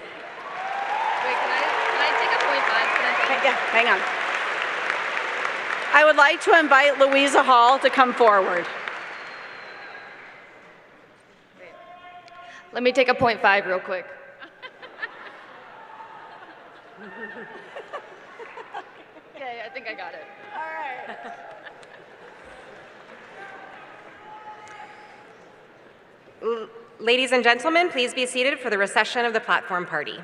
Wait, can I take a .5? Yeah, hang on. I would like to invite Louisa Hall to come forward. Let me take a .5 real quick. Okay, I think I got it. All right. Ladies and gentlemen, please be seated for the recession of the platform party.